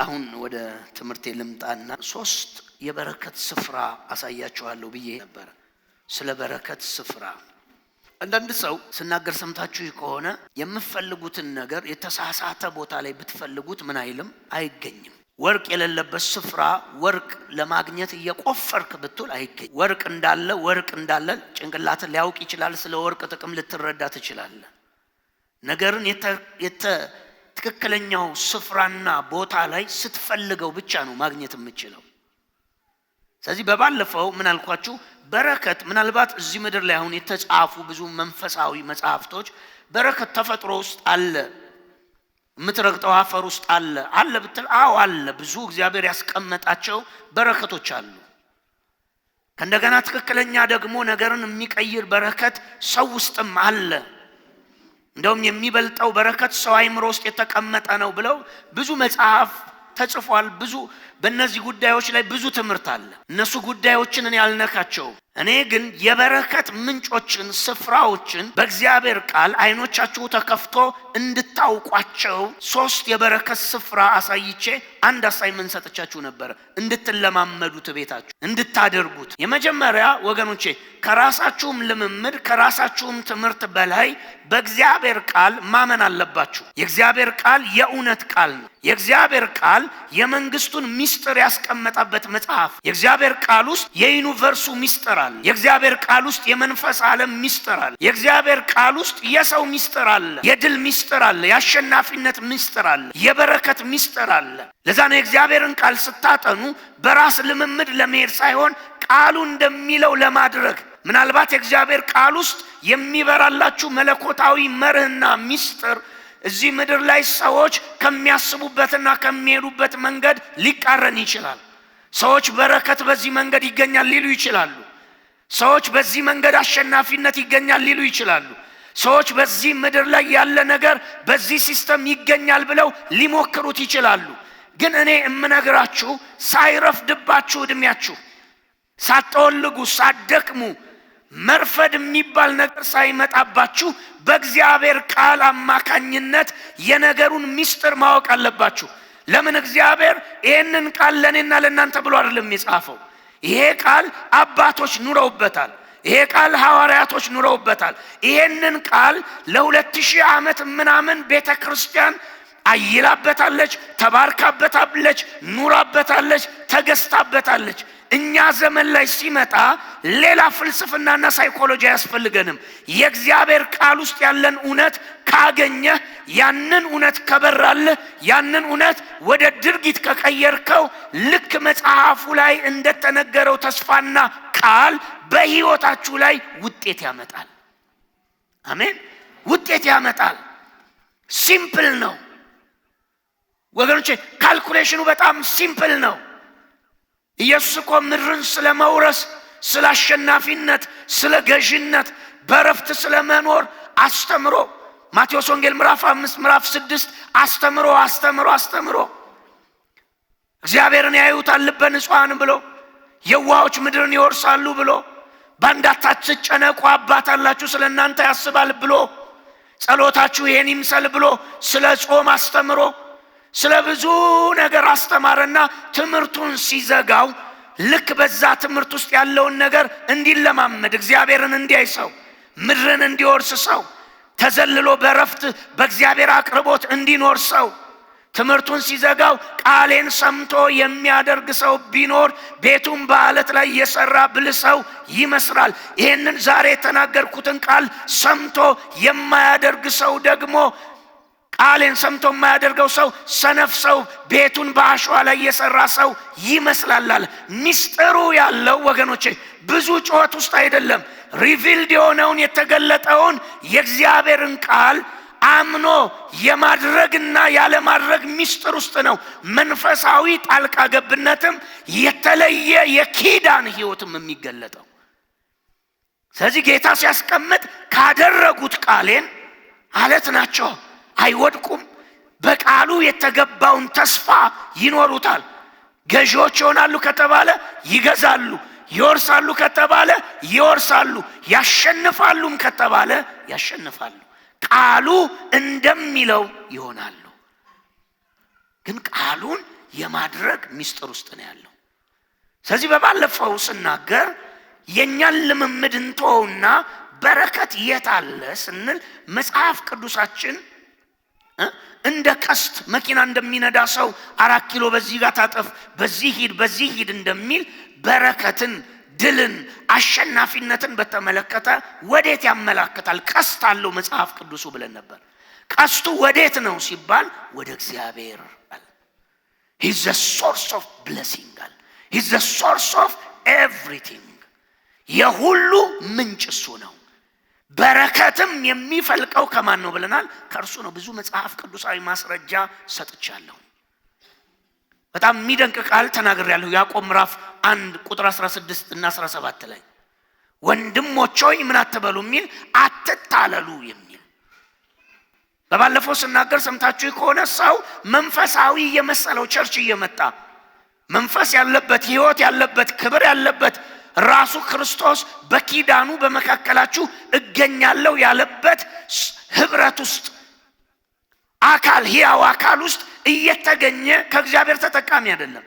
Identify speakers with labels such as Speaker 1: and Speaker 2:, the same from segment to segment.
Speaker 1: አሁን ወደ ትምህርቴ ልምጣና 3 የበረከት ስፍራ አሳያችኋለሁ ብዬ ነበር። ስለ በረከት ስፍራ አንዳንድ ሰው ስናገር ሰምታችሁ ከሆነ የምትፈልጉትን ነገር የተሳሳተ ቦታ ላይ ብትፈልጉት ምን አይልም አይገኝም። ወርቅ የሌለበት ስፍራ ወርቅ ለማግኘት እየቆፈርክ ብትል አይገኝም። ወርቅ እንዳለ ጭንቅላት ሊያውቅ ይችላል። ስለ ወርቅ ጥቅም ልትረዳ ትችላለህ። ነገርን ትክክለኛው ስፍራና ቦታ ላይ ስትፈልገው ብቻ ነው ማግኘት የምትችለው። ስለዚህ በባለፈው ምን አልኳችሁ? በረከት ምናልባት እዚህ ምድር ላይ አሁን የተጻፉ ብዙ መንፈሳዊ መጽሐፍቶች በረከት ተፈጥሮ ውስጥ አለ፣ የምትረግጠው አፈር ውስጥ አለ ብትል አዎ አለ። ብዙ እግዚአብሔር ያስቀመጣቸው በረከቶች አሉ። ከእንደገና ትክክለኛ ደግሞ ነገርን የሚቀይር በረከት ሰው ውስጥም አለ። እንደውም የሚበልጠው በረከት ሰው አይምሮ ውስጥ የተቀመጠ ነው ብለው ብዙ መጽሐፍ ተጽፏል። ብዙ በእነዚህ ጉዳዮች ላይ ብዙ ትምህርት አለ። እነሱ ጉዳዮችን እኔ አልነካቸው። እኔ ግን የበረከት ምንጮችን ስፍራዎችን በእግዚአብሔር ቃል አይኖቻችሁ ተከፍቶ እንድታውቋቸው 3 የበረከት ስፍራ አሳይቼ አንድ አሳይመንት ሰጥቻችሁ ነበር፣ እንድትለማመዱት ቤታችሁ እንድታደርጉት። የመጀመሪያ ወገኖቼ ከራሳችሁም ልምምድ ከራሳችሁም ትምህርት በላይ በእግዚአብሔር ቃል ማመን አለባችሁ። የእግዚአብሔር ቃል የእውነት ቃል ነው። የእግዚአብሔር ቃል የመንግስቱን ሚስጥር ያስቀመጠበት መጽሐፍ። የእግዚአብሔር ቃል ውስጥ የዩኒቨርሱ ሚስጥር አለ። የእግዚአብሔር ቃል ውስጥ የመንፈስ ዓለም ሚስጥር አለ። የእግዚአብሔር ቃል ውስጥ የሰው ሚስጥር አለ፣ የድል ሚስጥር አለ፣ የአሸናፊነት ሚስጥር አለ፣ የበረከት ሚስጥር አለ። ለዛ ነው የእግዚአብሔርን ቃል ስታጠኑ በራስ ልምምድ ለመሄድ ሳይሆን ቃሉ እንደሚለው ለማድረግ። ምናልባት የእግዚአብሔር ቃል ውስጥ የሚበራላችሁ መለኮታዊ መርህና ሚስጥር እዚህ ምድር ላይ ሰዎች ከሚያስቡበትና ከሚሄዱበት መንገድ ሊቃረን ይችላል። ሰዎች በረከት በዚህ መንገድ ይገኛል ሊሉ ይችላሉ። ሰዎች በዚህ መንገድ አሸናፊነት ይገኛል ሊሉ ይችላሉ። ሰዎች በዚህ ምድር ላይ ያለ ነገር በዚህ ሲስተም ይገኛል ብለው ሊሞክሩት ይችላሉ። ግን እኔ እምነግራችሁ ሳይረፍድባችሁ እድሜያችሁ ሳትወልጉ ሳትደክሙ መርፈድ የሚባል ነገር ሳይመጣባችሁ በእግዚአብሔር ቃል አማካኝነት የነገሩን ሚስጥር ማወቅ አለባችሁ። ለምን እግዚአብሔር ይሄንን ቃል ለኔና ለእናንተ ብሎ አይደለም የጻፈው። ይሄ ቃል አባቶች ኑረውበታል። ይሄ ቃል ሐዋርያቶች ኑረውበታል። ይሄንን ቃል ለ2000 ዓመት ምናምን ቤተክርስቲያን አይላበታለች፣ ተባርካበታለች፣ ኑራበታለች፣ ተገስታበታለች። እኛ ዘመን ላይ ሲመጣ ሌላ ፍልስፍናና ሳይኮሎጂ አያስፈልገንም። የእግዚአብሔር ቃል ውስጥ ያለን እውነት ካገኘህ፣ ያንን እውነት ከበራልህ፣ ያንን እውነት ወደ ድርጊት ከቀየርከው ልክ መጽሐፉ ላይ እንደተነገረው ተስፋና ቃል በህይወታችሁ ላይ ውጤት ያመጣል። አሜን። ውጤት ያመጣል። ሲምፕል ነው ወገኖቼ። ካልኩሌሽኑ በጣም ሲምፕል ነው። ኢየሱስ እኮ ምድርን ስለመውረስ፣ ስለ አሸናፊነት፣ ስለ ገዥነት፣ በረፍት ስለመኖር አስተምሮ ማቴዎስ ወንጌል ምዕራፍ 5 ምዕራፍ 6 አስተምሮ እግዚአብሔርን ያዩታል ልበ ንጹሐን ብሎ፣ የዋሆች ምድርን ይወርሳሉ ብሎ፣ በአንዳች አትጨነቁ አባት አላችሁ ስለ እናንተ ያስባል ብሎ፣ ጸሎታችሁ ይሄን ይምሰል ብሎ ስለ ጾም አስተምሮ ስለ ብዙ ነገር አስተማረና ትምህርቱን ሲዘጋው ልክ በዛ ትምህርት ውስጥ ያለውን ነገር እንዲለማመድ፣ እግዚአብሔርን እንዲያይ ሰው፣ ምድርን እንዲወርስ ሰው፣ ተዘልሎ በረፍት በእግዚአብሔር አቅርቦት እንዲኖር ሰው ትምህርቱን ሲዘጋው ቃሌን ሰምቶ የሚያደርግ ሰው ቢኖር ቤቱን በአለት ላይ የሰራ ብልህ ሰው ይመስላል። ይሄንን ዛሬ የተናገርኩትን ቃል ሰምቶ የማያደርግ ሰው ደግሞ ቃሌን ሰምቶ የማያደርገው ሰው ሰነፍ ሰው፣ ቤቱን በአሸዋ ላይ የሰራ ሰው ይመስላል። ሚስጥሩ ያለው ወገኖቼ ብዙ ጩኸት ውስጥ አይደለም። ሪቪልድ የሆነውን የተገለጠውን የእግዚአብሔርን ቃል አምኖ የማድረግና ያለ ማድረግ ሚስጥር ውስጥ ነው። መንፈሳዊ ጣልቃ ገብነትም የተለየ የኪዳን ህይወትም የሚገለጠው። ስለዚህ ጌታ ሲያስቀምጥ ካደረጉት ቃሌን አለት ናቸው፣ አይወድቁም፣ በቃሉ የተገባውን ተስፋ ይኖሩታል። ገዢዎች ይሆናሉ ከተባለ ይገዛሉ፣ ይወርሳሉ ከተባለ ይወርሳሉ፣ ያሸንፋሉም ከተባለ ያሸንፋሉ። ቃሉ እንደሚለው ይሆናሉ። ግን ቃሉን የማድረግ ሚስጥር ውስጥ ነው ያለው። ስለዚህ በባለፈው ስናገር የኛን ልምምድ እንተውና በረከት የት አለ ስንል መጽሐፍ ቅዱሳችን እንደ ቀስት መኪና እንደሚነዳ ሰው 4 ኪሎ በዚህ ጋር ታጠፍ፣ በዚህ ሂድ እንደሚል በረከትን፣ ድልን፣ አሸናፊነትን በተመለከተ ወዴት ያመላክታል? ቀስት አለው መጽሐፍ ቅዱሱ ብለን ነበር። ቀስቱ ወዴት ነው ሲባል ወደ እግዚአብሔር አለ። He is the source of blessing አለ። He is the source of everything። የሁሉ ምንጭ እሱ ነው። በረከትም የሚፈልቀው ከማን ነው ብለናል? ከእርሱ ነው። ብዙ መጽሐፍ ቅዱሳዊ ማስረጃ ሰጥቻለሁ። በጣም የሚደንቅ ቃል ተናግሬያለሁ። ያዕቆብ ምዕራፍ 1 ቁጥር 16 እና 17 ላይ ወንድሞች ሆይ ምን አትበሉ የሚል አትታለሉ የሚል። በባለፈው ስናገር ሰምታችሁ ከሆነ ሰው መንፈሳዊ የመሰለው ቸርች እየመጣ መንፈስ ያለበት ሕይወት ያለበት ክብር ያለበት ራሱ ክርስቶስ በኪዳኑ በመካከላችሁ እገኛለሁ ያለበት ህብረት ውስጥ አካል ሕያው አካል ውስጥ እየተገኘ ከእግዚአብሔር ተጠቃሚ አይደለም።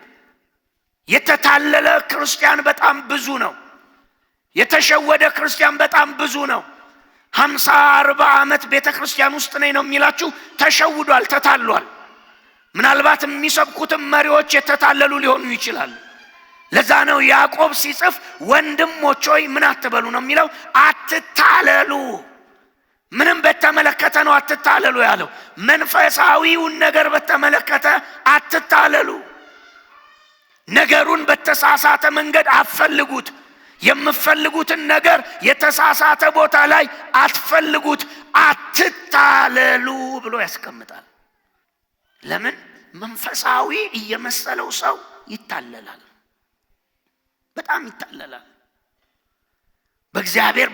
Speaker 1: የተታለለ ክርስቲያን በጣም ብዙ ነው። የተሸወደ ክርስቲያን በጣም ብዙ ነው። 50-40 ዓመት ቤተክርስቲያን ውስጥ ነኝ ነው የሚላችሁ ተሸውዷል፣ ተታሏል። ምናልባት የሚሰብኩትም መሪዎች የተታለሉ ሊሆኑ ይችላል። ለዛ ነው ያዕቆብ ሲጽፍ ወንድሞች ሆይ ምን አትበሉ ነው የሚለው፣ አትታለሉ። ምንም በተመለከተ ነው አትታለሉ ያለው። መንፈሳዊውን ነገር በተመለከተ አትታለሉ። ነገሩን በተሳሳተ መንገድ አትፈልጉት። የምትፈልጉትን ነገር የተሳሳተ ቦታ ላይ አትፈልጉት፣ አትታለሉ ብሎ ያስቀምጣል። ለምን? መንፈሳዊ እየመሰለው ሰው ይታለላል፣ በጣም ይታለላል። በእግዚአብሔር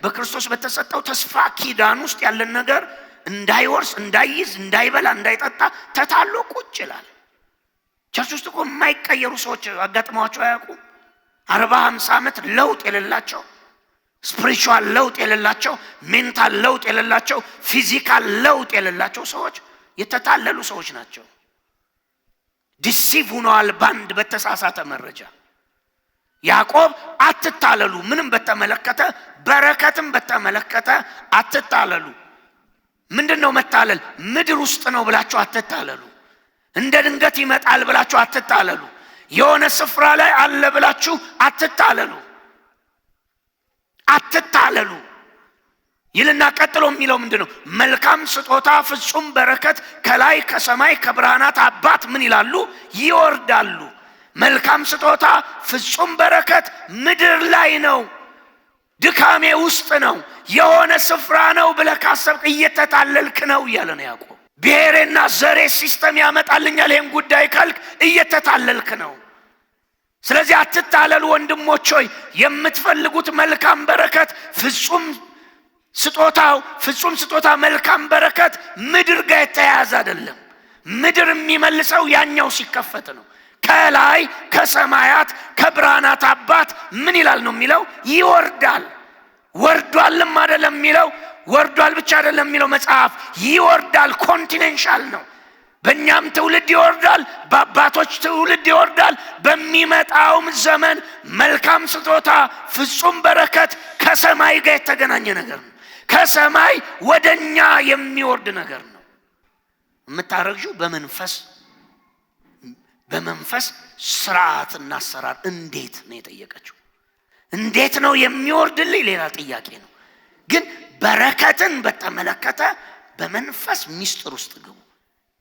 Speaker 1: በክርስቶስ በተሰጠው ተስፋ ኪዳን ውስጥ ያለን ነገር እንዳይወርስ፣ እንዳይይዝ፣ እንዳይበላ፣ እንዳይጠጣ ተታሎ ቁጭ ይላል። ቸርች ውስጥ እኮ የማይቀየሩ ሰዎች አጋጥመዋቸው አያውቁም? 40-50 ዓመት ለውጥ የሌላቸው፣ ስፒሪቹዋል ለውጥ የሌላቸው፣ ሜንታል ለውጥ የሌላቸው፣ ፊዚካል ለውጥ የሌላቸው ሰዎች የተታለሉ ሰዎች ናቸው። ዲሲቭ ሆነዋል ባንድ በተሳሳተ መረጃ። ያዕቆብ አትታለሉ፣ ምንም በተመለከተ በረከትም በተመለከተ አትታለሉ። ምንድነው መታለል? ምድር ውስጥ ነው ብላችሁ አትታለሉ። እንደ ድንገት ይመጣል ብላችሁ አትታለሉ። የሆነ ስፍራ ላይ አለ ብላችሁ አትታለሉ፣ አትታለሉ ይልና ቀጥሎ የሚለው ምንድነው? መልካም ስጦታ ፍጹም በረከት ከላይ ከሰማይ ከብርሃናት አባት ምን ይላሉ? ይወርዳሉ። መልካም ስጦታ ፍጹም በረከት ምድር ላይ ነው፣ ድካሜ ውስጥ ነው፣ የሆነ ስፍራ ነው ብለህ ካሰብክ እየተታለልክ ነው እያለ ነው ያዕቆብ። ብሔሬና ዘሬ ሲስተም ያመጣልኛል ይህን ጉዳይ ካልክ እየተታለልክ ነው። ስለዚህ አትታለሉ ወንድሞች ሆይ፣ የምትፈልጉት መልካም በረከት ፍጹም ስጦታ መልካም በረከት ምድር ጋር የተያያዘ አይደለም። ምድር የሚመልሰው ያኛው ሲከፈት ነው። ከላይ ከሰማያት ከብርሃናት አባት ምን ይላል ነው የሚለው? ይወርዳል። ወርዷልም አይደለም የሚለው፣ ወርዷል ብቻ አይደለም የሚለው መጽሐፍ፣ ይወርዳል። ኮንቲኔንሻል ነው። በእኛም ትውልድ ይወርዳል፣ በአባቶች ትውልድ ይወርዳል። በሚመጣውም ዘመን መልካም ስጦታ ፍጹም በረከት ከሰማይ ጋር የተገናኘ ነገር ነው። ከሰማይ ወደኛ የሚወርድ ነገር ነው። የምታረግጁ በመንፈስ ስርዓትና አሰራር እንዴት ነው የጠየቀችው? እንዴት ነው የሚወርድልኝ? ሌላ ጥያቄ ነው። ግን በረከትን በተመለከተ በመንፈስ ሚስጥር ውስጥ ግቡ።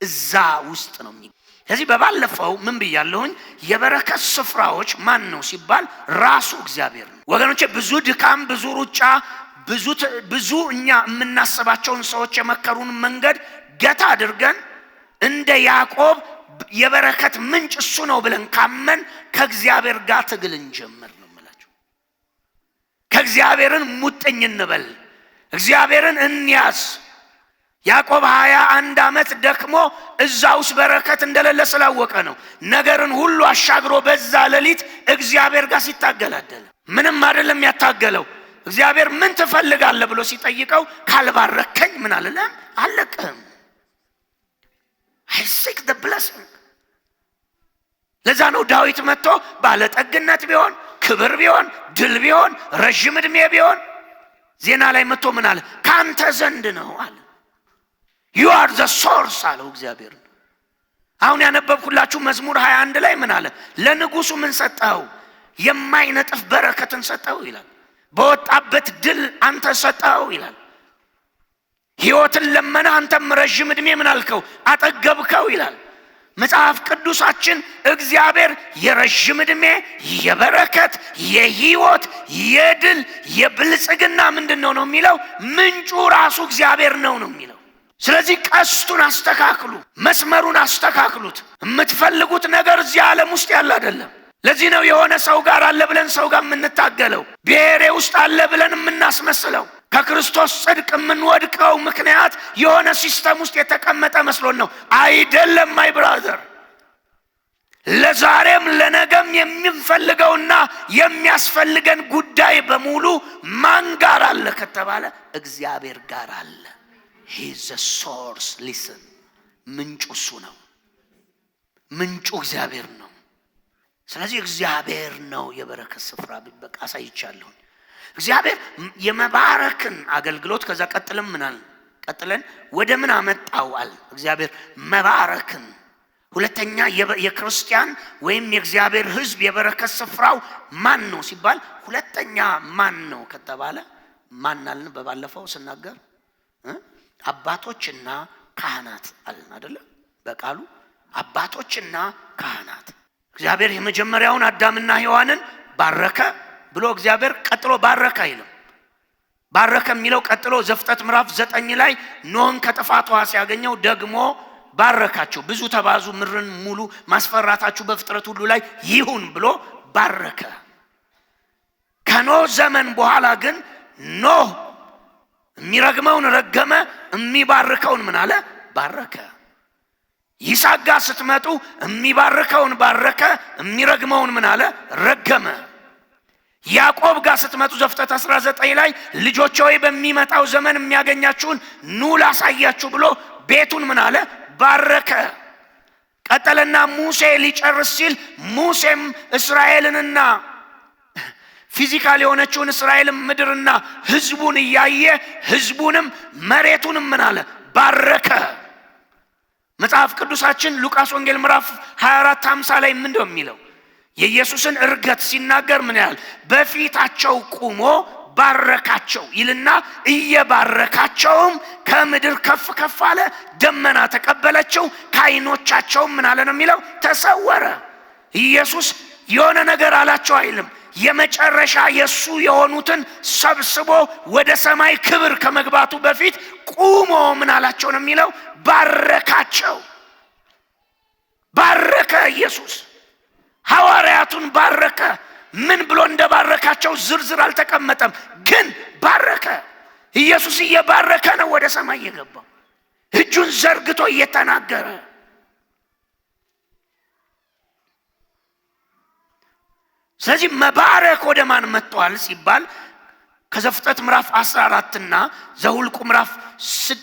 Speaker 1: እዛ ውስጥ ነው የሚገኝ። ስለዚህ በባለፈው ምን ብያለሁኝ? የበረከት ስፍራዎች ማን ነው ሲባል ራሱ እግዚአብሔር ነው። ወገኖቼ ብዙ ድካም፣ ብዙ ሩጫ፣ ብዙ እኛ የምናስባቸውን ሰዎች የመከሩን መንገድ ገታ አድርገን እንደ ያዕቆብ የበረከት ምንጭ እሱ ነው ብለን ካመን ከእግዚአብሔር ጋር ትግል እንጀምር ነው የምላችሁ። ከእግዚአብሔርን ሙጥኝ እንበል፣ እግዚአብሔርን እንያዝ። ያዕቆብ 21 ዓመት ደክሞ እዛውስ በረከት እንደሌለ ስላወቀ ነው ነገርን ሁሉ አሻግሮ በዛ ሌሊት እግዚአብሔር ጋር ሲታገላደለ። ምንም አይደለም ያታገለው። እግዚአብሔር ምን ትፈልጋለህ ብሎ ሲጠይቀው ካልባረከኝ ምን አለለም አለቅህም። I seek the blessing። ለዛ ነው ዳዊት መጥቶ ባለጠግነት ቢሆን ክብር ቢሆን ድል ቢሆን ረጅም ዕድሜ ቢሆን ዜና ላይ መጥቶ ምን አለ? ካንተ ዘንድ ነው አለ። You are the source አለው እግዚአብሔር። አሁን ያነበብኩላችሁ መዝሙር 21 ላይ ምን አለ? ለንጉሱ ምን ሰጠው? የማይነጥፍ በረከትን ሰጠው ይላል። በወጣበት ድል አንተ ሰጠው ይላል። ሕይወትን ለመና አንተም ረጅም ዕድሜ ምን አልከው? አጠገብከው ይላል መጽሐፍ ቅዱሳችን። እግዚአብሔር የረጅም ዕድሜ የበረከት የሕይወት የድል የብልጽግና ምንድነው ነው የሚለው? ምንጩ ራሱ እግዚአብሔር ነው የሚለው። ስለዚህ ቀስቱን አስተካክሉ፣ መስመሩን አስተካክሉት። የምትፈልጉት ነገር እዚህ ዓለም ውስጥ ያለ አይደለም። ለዚህ ነው የሆነ ሰው ጋር አለ ብለን ሰው ጋር የምንታገለው፣ ብሔሬ ውስጥ አለ ብለን የምናስመስለው። ከክርስቶስ ጽድቅ የምንወድቀው ምክንያት የሆነ ሲስተም ውስጥ የተቀመጠ መስሎን ነው። አይደለም ማይ ብራዘር። ለዛሬም ለነገም የምንፈልገውና የሚያስፈልገን ጉዳይ በሙሉ ማን ጋር አለ ከተባለ እግዚአብሔር ጋር አለ። He is the source. Listen. ምንጩ እሱ ነው። ምንጩ እግዚአብሔር ነው። ስለዚህ እግዚአብሔር ነው የበረከት ስፍራ። በቃ አሳይቻለሁ። እግዚአብሔር የመባረክን አገልግሎት ከዛ ቀጥለን ወደ ምን አመጣዋል? እግዚአብሔር መባረክን ሁለተኛ የክርስቲያን ወይም የእግዚአብሔር ሕዝብ የበረከት ስፍራው ማን ነው ሲባል ሁለተኛ ማን ነው ከተባለ ማን አልን? በባለፈው ስናገር አባቶችና ካህናት አልን አይደለ? በቃሉ አባቶችና ካህናት። እግዚአብሔር የመጀመሪያውን አዳምና ሔዋንን ባረከ ብሎ እግዚአብሔር ቀጥሎ ባረከ አይልም። ባረከ የሚለው ቀጥሎ ዘፍጥረት ምዕራፍ 9 ላይ ኖህን ከጥፋት ውሃ ሲያገኘው ደግሞ ባረካቸው። ብዙ ተባዙ፣ ምድርን ሙሉ፣ ማስፈራታችሁ በፍጥረት ሁሉ ላይ ይሁን ብሎ ባረከ። ከኖህ ዘመን በኋላ ግን ኖህ የሚረግመውን ረገመ፣ የሚባርከውን ምን አለ? ባረከ። ይስሐቅ ጋር ስትመጡ የሚባርከውን ባረከ፣ የሚረግመውን ምን አለ? ረገመ። ያዕቆብ ጋር ስትመጡ ዘፍጥረት 19 ላይ ልጆች ሆይ በሚመጣው ዘመን የሚያገኛችሁን ኑ ላሳያችሁ ብሎ ቤቱን ምን አለ? ባረከ። ቀጠለና ሙሴ ሊጨርስ ሲል ሙሴም እስራኤልንና ፊዚካል የሆነችውን እስራኤልን ምድርና ህዝቡን እያየ ህዝቡንም መሬቱንም ምን አለ? ባረከ። መጽሐፍ ቅዱሳችን ሉቃስ ወንጌል ምዕራፍ 24:50 ላይ ምንድነው የሚለው? የኢየሱስን እርገት ሲናገር ምን ያህል በፊታቸው ቆሞ ባረካቸው ይልና እየባረካቸውም ከምድር ከፍ ከፍ አለ፣ ደመና ተቀበለችው፣ ከዓይኖቻቸው ምን አለ ነው የሚለው? ተሰወረ። ኢየሱስ የሆነ ነገር አላቸው አይልም። የመጨረሻ የሱ የሆኑትን ሰብስቦ ወደ ሰማይ ክብር ከመግባቱ በፊት ቆሞ ምን አላቸው ነው የሚለው? ባረካቸው። ባረከ ኢየሱስ። ሐዋርያቱን ባረከ። ምን ብሎ እንደባረካቸው ዝርዝር አልተቀመጠም፣ ግን ባረከ። ኢየሱስ እየባረከ ነው ወደ ሰማይ የገባው፣ እጁን ዘርግቶ እየተናገረ። ስለዚህ መባረክ ወደ ማን መጥቷል ሲባል ከዘፍጥረት ምዕራፍ 14 እና ዘሁልቁ ምዕራፍ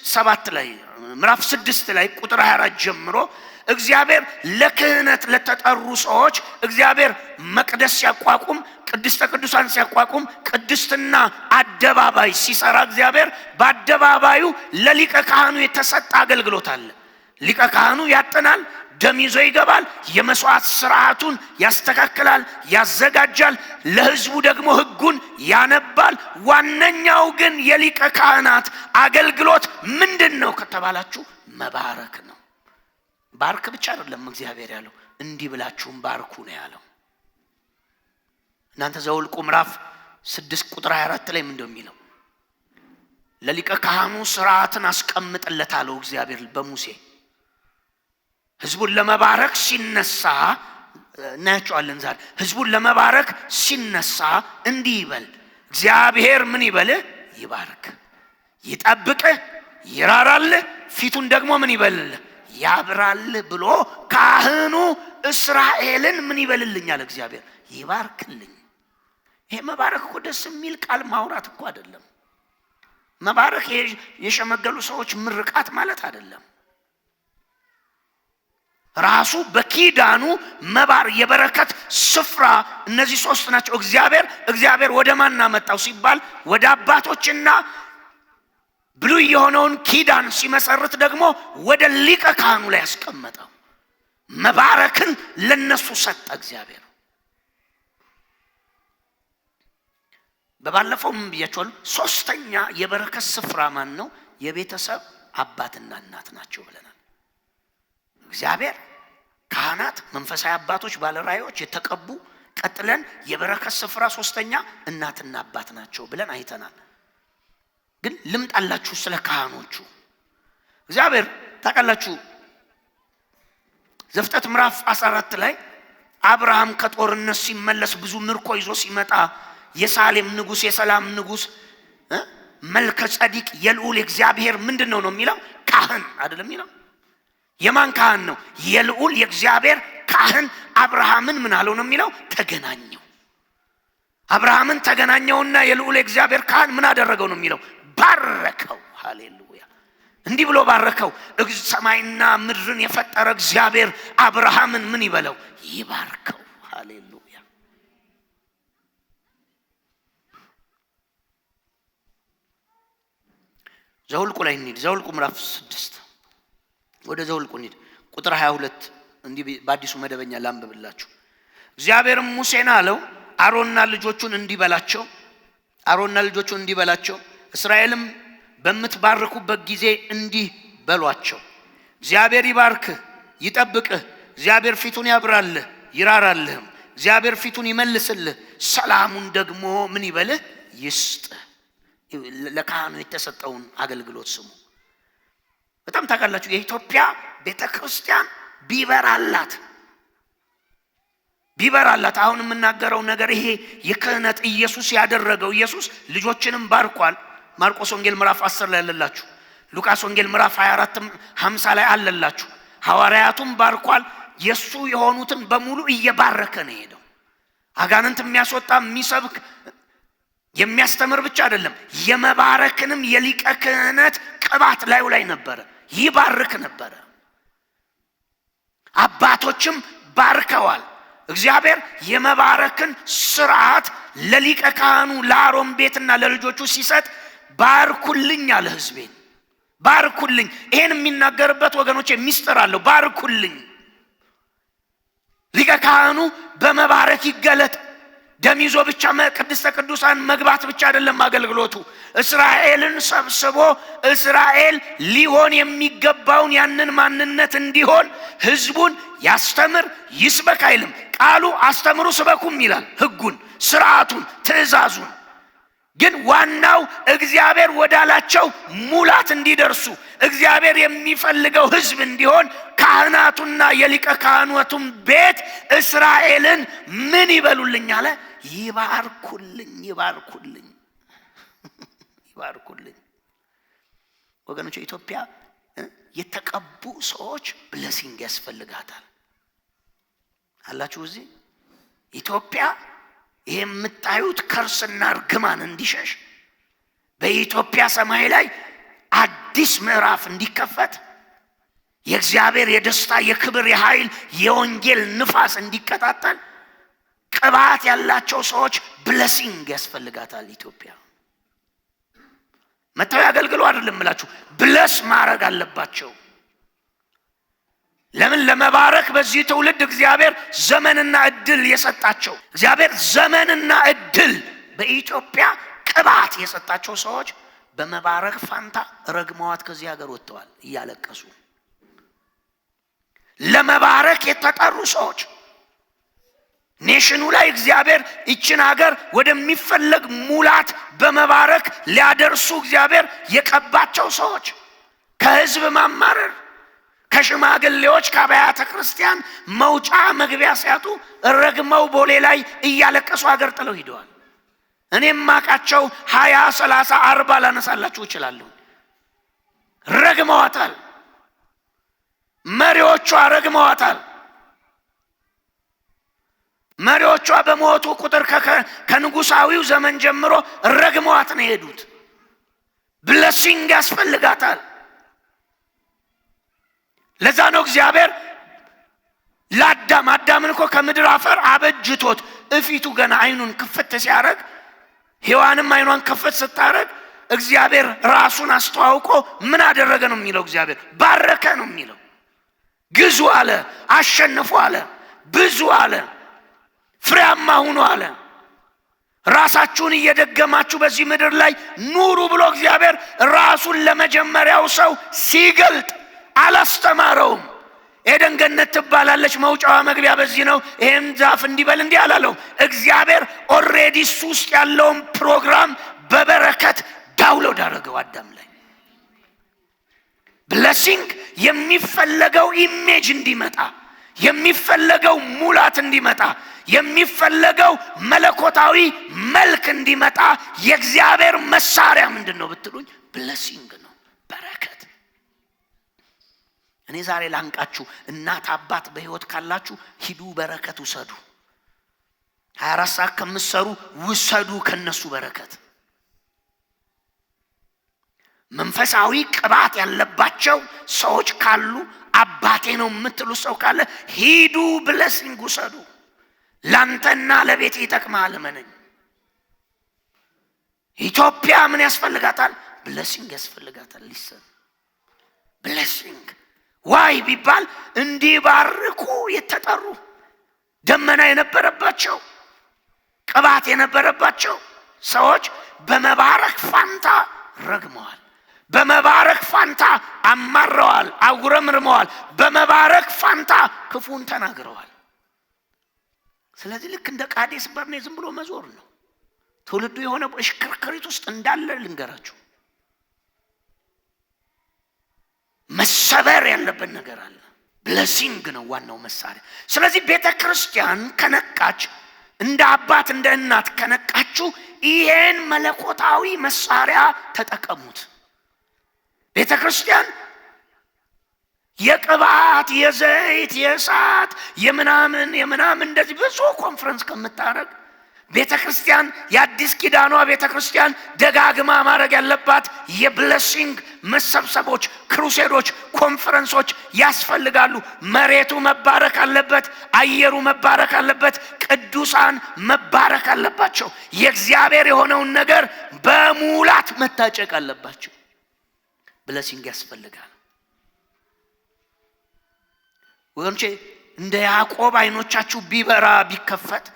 Speaker 1: 7 ላይ ምዕራፍ 6 ላይ ቁጥር 24 ጀምሮ እግዚአብሔር ለክህነት ለተጠሩ ሰዎች እግዚአብሔር መቅደስ ሲያቋቁም፣ ቅድስተ ቅዱሳን ሲያቋቁም፣ ቅድስትና አደባባይ ሲሰራ እግዚአብሔር በአደባባዩ ለሊቀ ካህኑ የተሰጠ አገልግሎት አለ። ሊቀ ካህኑ ያጥናል፣ ደም ይዞ ይገባል፣ የመስዋዕት ስርዓቱን ያስተካክላል፣ ያዘጋጃል፣ ለህዝቡ ደግሞ ህጉን ያነባል። ዋነኛው ግን የሊቀ ካህናት አገልግሎት ምንድነው ከተባላችሁ መባረክ ነው። ባርክ ብቻ አይደለም እግዚአብሔር ያለው፣ እንዲህ ብላችሁም ባርኩ ነው ያለው። እናንተ ዘውልቁ ምዕራፍ 6 ቁጥር 24 ላይ ምንድነው የሚለው? ለሊቀ ካህኑ ስርዓትን አስቀምጥለታለሁ እግዚአብሔር በሙሴ። ህዝቡን ለመባረክ ሲነሳ እናያቸዋለን ዛሬ። ህዝቡን ለመባረክ ሲነሳ እንዲህ ይበል፣ እግዚአብሔር ምን ይበል? ይባርክ፣ ይጠብቅህ፣ ይራራልህ፣ ፊቱን ደግሞ ምን ይበልልህ? ያብራልህ ብሎ ካህኑ እስራኤልን ምን ይበልልኛል? እግዚአብሔር ይባርክልኝ። ይሄ መባረክ እኮ ደስ የሚል ቃል ማውራት እኮ አይደለም። መባረክ የሸመገሉ ሰዎች ምርቃት ማለት አይደለም። ራሱ በኪዳኑ መባር የበረከት ስፍራ እነዚህ ሶስት ናቸው። እግዚአብሔር ወደ ማን አመጣው ሲባል ወደ አባቶችና ብሉይ የሆነውን ኪዳን ሲመሰርት ደግሞ ወደ ሊቀ ካህኑ ላይ ያስቀመጠው። መባረክን ለነሱ ሰጠ እግዚአብሔር። በባለፈው ምን ብያቸዋለሁ? ሶስተኛ የበረከት ስፍራ ማን ነው? የቤተሰብ አባትና እናት ናቸው ብለናል። እግዚአብሔር ካህናት፣ መንፈሳዊ አባቶች፣ ባለራእዮች የተቀቡ፣ ቀጥለን የበረከት ስፍራ ሶስተኛ እናትና አባት ናቸው ብለን አይተናል። ግን ልምጣላችሁ ስለ ካህኖቹ። እግዚአብሔር ታውቃላችሁ ዘፍጥረት ምዕራፍ 14 ላይ አብርሃም ከጦርነት ሲመለስ ብዙ ምርኮ ይዞ ሲመጣ የሳሌም ንጉስ፣ የሰላም ንጉስ መልከ ጸዲቅ የልዑል እግዚአብሔር ምንድነው ነው የሚለው? ካህን አይደለም የሚለው? የማን ካህን ነው? የልዑል የእግዚአብሔር ካህን አብርሃምን ምን አለው ነው የሚለው? ተገናኘው። አብርሃምን ተገናኘውና የልዑል የእግዚአብሔር ካህን ምን አደረገው ነው የሚለው? ባረከው። ሃሌሉያ! እንዲህ ብሎ ባረከው። ሰማይና ምድርን የፈጠረ እግዚአብሔር አብርሃምን ምን ይበለው? ይባርከው። ሃሌሉያ! ዘውልቁ ላይ እንሂድ። ዘውልቁ ምዕራፍ 6 ወደ ዘውልቁ እንሂድ። ቁጥር 22 እንዲህ በአዲሱ መደበኛ ላንብብላችሁ። እግዚአብሔርም ሙሴን አለው አሮንና ልጆቹን እንዲበላቸው እስራኤልም በምትባርኩበት ጊዜ እንዲህ በሏቸው፣ እግዚአብሔር ይባርክህ ይጠብቅህ፣ እግዚአብሔር ፊቱን ያብራልህ ይራራልህም፣ እግዚአብሔር ፊቱን ይመልስልህ፣ ሰላሙን ደግሞ ምን ይበልህ? ይስጥህ። ለካህኑ የተሰጠውን አገልግሎት ስሙ። በጣም ታውቃላችሁ የኢትዮጵያ ቤተክርስቲያን ቢበራላት አሁን የምናገረው ነገር ይሄ የክህነት ኢየሱስ ያደረገው ኢየሱስ ልጆችንም ባርኳል። ማርቆስ ወንጌል ምዕራፍ 10 ላይ አለላችሁ። ሉቃስ ወንጌል ምዕራፍ 24 50 ላይ አለላችሁ። ሐዋርያቱም ባርኳል። የሱ የሆኑትን በሙሉ እየባረከ ነው ሄደው። አጋንንት የሚያስወጣ የሚሰብክ የሚያስተምር ብቻ አይደለም፣ የመባረክንም የሊቀ ክህነት ቅባት ላይ ነበረ፣ ይባርክ ነበረ። አባቶችም ባርከዋል። እግዚአብሔር የመባረክን ስርዓት ለሊቀ ካህኑ ለአሮን ቤትና ለልጆቹ ሲሰጥ ባርኩልኝ አለ። ህዝቤን ባርኩልኝ። ይሄን የሚናገርበት ወገኖች ሚስጥር አለው። ባርኩልኝ። ሊቀ ካህኑ በመባረክ ይገለጥ። ደም ይዞ ብቻ ቅድስተ ቅዱሳን መግባት ብቻ አይደለም አገልግሎቱ። እስራኤልን ሰብስቦ እስራኤል ሊሆን የሚገባውን ያንን ማንነት እንዲሆን ህዝቡን ያስተምር ይስበክ አይልም። ቃሉ አስተምሩ ስበኩም ይላል። ህጉን፣ ስርዓቱን፣ ትእዛዙን። ግን ዋናው እግዚአብሔር ወዳላቸው ሙላት እንዲደርሱ እግዚአብሔር የሚፈልገው ህዝብ እንዲሆን ካህናቱና የሊቀ ካህናቱም ቤት እስራኤልን ምን ይበሉልኝ አለ? ይባርኩልኝ። ወገኖች ኢትዮጵያ የተቀቡ ሰዎች ብለሲንግ ያስፈልጋታል አላችሁ። እዚህ ኢትዮጵያ ይሄ የምታዩት ከርስና እርግማን እንዲሸሽ በኢትዮጵያ ሰማይ ላይ አዲስ ምዕራፍ እንዲከፈት የእግዚአብሔር የደስታ የክብር የኃይል የወንጌል ንፋስ እንዲቀጣጠል ቅባት ያላቸው ሰዎች ብለሲንግ ያስፈልጋታል። ኢትዮጵያ መተው ያገልግሉ አይደለም እላችሁ፣ ብለስ ማድረግ አለባቸው። ለምን? ለመባረክ በዚህ ትውልድ እግዚአብሔር ዘመንና እድል የሰጣቸው፣ እግዚአብሔር ዘመንና እድል በኢትዮጵያ ቅባት የሰጣቸው ሰዎች በመባረክ ፋንታ ረግመዋት ከዚህ ሀገር ወጥተዋል እያለቀሱ። ለመባረክ የተጠሩ ሰዎች ኔሽኑ ላይ እግዚአብሔር ይችን ሀገር ወደሚፈለግ ሙላት በመባረክ ሊያደርሱ እግዚአብሔር የቀባቸው ሰዎች ከህዝብ ማማረር፣ ከሽማግሌዎች ከአብያተ ክርስቲያን መውጫ መግቢያ ሲያጡ ረግመው ቦሌ ላይ እያለቀሱ ሀገር ጥለው ሂደዋል። እኔም ማቃቸው 20 30 40 ላነሳላችሁ እችላለሁ። ረግመዋታል። መሪዎቿ ረግመዋታል። መሪዎቿ በሞቱ ቁጥር ከንጉሳዊው ዘመን ጀምሮ ረግመዋት ነው የሄዱት። ብለሲንግ ያስፈልጋታል። ለዛ ነው እግዚአብሔር አዳምን እኮ ከምድር አፈር አበጅቶት እፊቱ ገና አይኑን ክፍት ሲያረግ ሔዋንም አይኗን ክፍት ስታረግ እግዚአብሔር ራሱን አስተዋውቆ ምን አደረገ ነው የሚለው? እግዚአብሔር ባረከ ነው የሚለው። ግዙ አለ፣ አሸንፉ አለ፣ ብዙ አለ፣ ፍሬያማ ሁኑ አለ። ራሳችሁን እየደገማችሁ በዚህ ምድር ላይ ኑሩ ብሎ እግዚአብሔር ራሱን ለመጀመሪያው ሰው ሲገልጥ አላስተማረውም። ኤደን ገነት ትባላለች፣ መውጫዋ መግቢያ በዚህ ነው፣ ይሄን ዛፍ እንዲበል እንዲህ አላለው። እግዚአብሔር ኦልሬዲ እሱ ውስጥ ያለውን ፕሮግራም በበረከት ዳውንሎድ አደረገው አዳም ላይ። ብለሲንግ የሚፈለገው ኢሜጅ እንዲመጣ፣ የሚፈለገው ሙላት እንዲመጣ፣ የሚፈለገው መለኮታዊ መልክ እንዲመጣ የእግዚአብሔር መሳሪያ ምንድነው ብትሉኝ ብለሲንግ ነው፣ በረከት። እኔ ዛሬ ላንቃችሁ፣ እናት አባት በህይወት ካላችሁ ሂዱ በረከት ውሰዱ። 24 ሰዓት ከምትሰሩ ውሰዱ ከነሱ በረከት። መንፈሳዊ ቅባት ያለባቸው ሰዎች ካሉ አባቴ ነው የምትሉ ሰው ካለ ሂዱ ብለሲንግ ውሰዱ። ላንተና ለቤት ይጠቅማል። እመነኝ። ኢትዮጵያ ምን ያስፈልጋታል? ብለሲንግ ያስፈልጋታል። ሊሰን ብለሲንግ ዋይ ቢባል እንዲባርኩ የተጠሩ ደመና የነበረባቸው ቅባት የነበረባቸው ሰዎች በመባረክ ፋንታ ረግመዋል። በመባረክ ፋንታ አማረዋል፣ አጉረምርመዋል። በመባረክ ፋንታ ክፉን ተናግረዋል። ስለዚህ ልክ እንደ ቃዴስ በርኔ ዝም ብሎ መዞር ነው። ትውልዱ የሆነ እሽክርክሪት ውስጥ እንዳለ ልንገራችሁ። መሰበር ያለበት ነገር አለ። ብለሲንግ ነው ዋናው መሳሪያ። ስለዚህ ቤተክርስቲያን ከነቃች፣ እንደ አባት እንደ እናት ከነቃችሁ ይሄን መለኮታዊ መሳሪያ ተጠቀሙት። ቤተክርስቲያን የቅባት የዘይት የእሳት የምናምን እንደዚህ ብዙ ኮንፈረንስ ከምታረግ ቤተክርስቲያን የአዲስ ኪዳኗ ቤተክርስቲያን ደጋግማ ማድረግ ያለባት የብለሲንግ መሰብሰቦች፣ ክሩሴዶች፣ ኮንፈረንሶች ያስፈልጋሉ። መሬቱ መባረክ አለበት፣ አየሩ መባረክ አለበት፣ ቅዱሳን መባረክ አለባቸው። የእግዚአብሔር የሆነውን ነገር በሙላት መታጨቅ አለባቸው። ብለሲንግ ያስፈልጋል። ወንቼ እንደ ያዕቆብ አይኖቻችሁ ቢበራ ቢከፈት።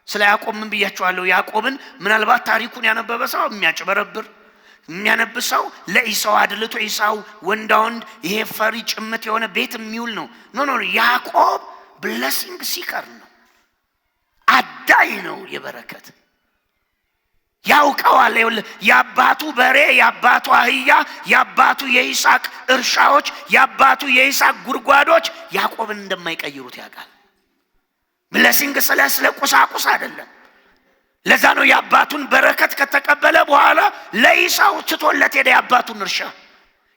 Speaker 1: ስለ ያዕቆብ ምን ብያችኋለሁ? ያዕቆብን ምናልባት ታሪኩን ያነበበ ሰው የሚያጭበረብር የሚያነብ ሰው ለኢሳው አድልቶ ኢሳው ወንዳ ወንድ ይሄ ፈሪ ጭምት የሆነ ቤት የሚውል ነው። ኖ ያዕቆብ ብለሲንግ ሲከር ነው፣ አዳይ ነው የበረከት ያውቀዋል። የአባቱ በሬ፣ የአባቱ አህያ፣ የአባቱ የይስሐቅ እርሻዎች፣ የአባቱ የይስሐቅ ጉድጓዶች ያዕቆብን እንደማይቀይሩት ያውቃል። ብለሲንግ ስለ ቁሳቁስ አይደለም። ለዛ ነው የአባቱን በረከት ከተቀበለ በኋላ ለኢሳው ትቶለት ሄደ። የአባቱን እርሻ፣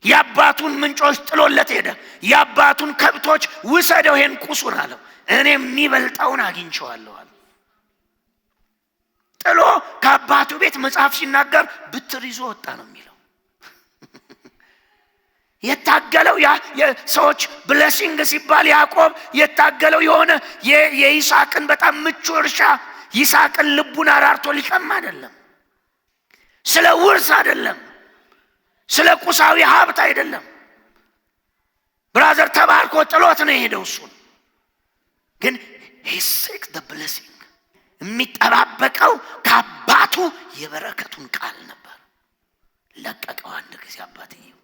Speaker 1: የአባቱን ምንጮች ጥሎለት ሄደ። የአባቱን ከብቶች ውሰደው ይሄን ቁሱን አለው። እኔ የሚበልጠውን አግኝቼዋለሁ አለ። ጥሎ ከአባቱ ቤት መጽሐፍ ሲናገር ብትር ይዞ ወጣ ነው የሚለው። የታገለው የሰዎች ብለሲንግ ሲባል ያዕቆብ የታገለው የሆነ የይስሐቅን በጣም ምቹ እርሻ ይስሐቅን ልቡን አራርቶ ሊቀማ አይደለም። ስለ ውርስ አይደለም፣ ስለ ቁሳዊ ሀብት አይደለም። ብራዘር ተባርኮ ጥሎት ነው የሄደው። እሱን ግን he seek the blessing የሚጠባበቀው ከአባቱ የበረከቱን ቃል ነበር። ለቀቀው አንድ ጊዜ አባትየው።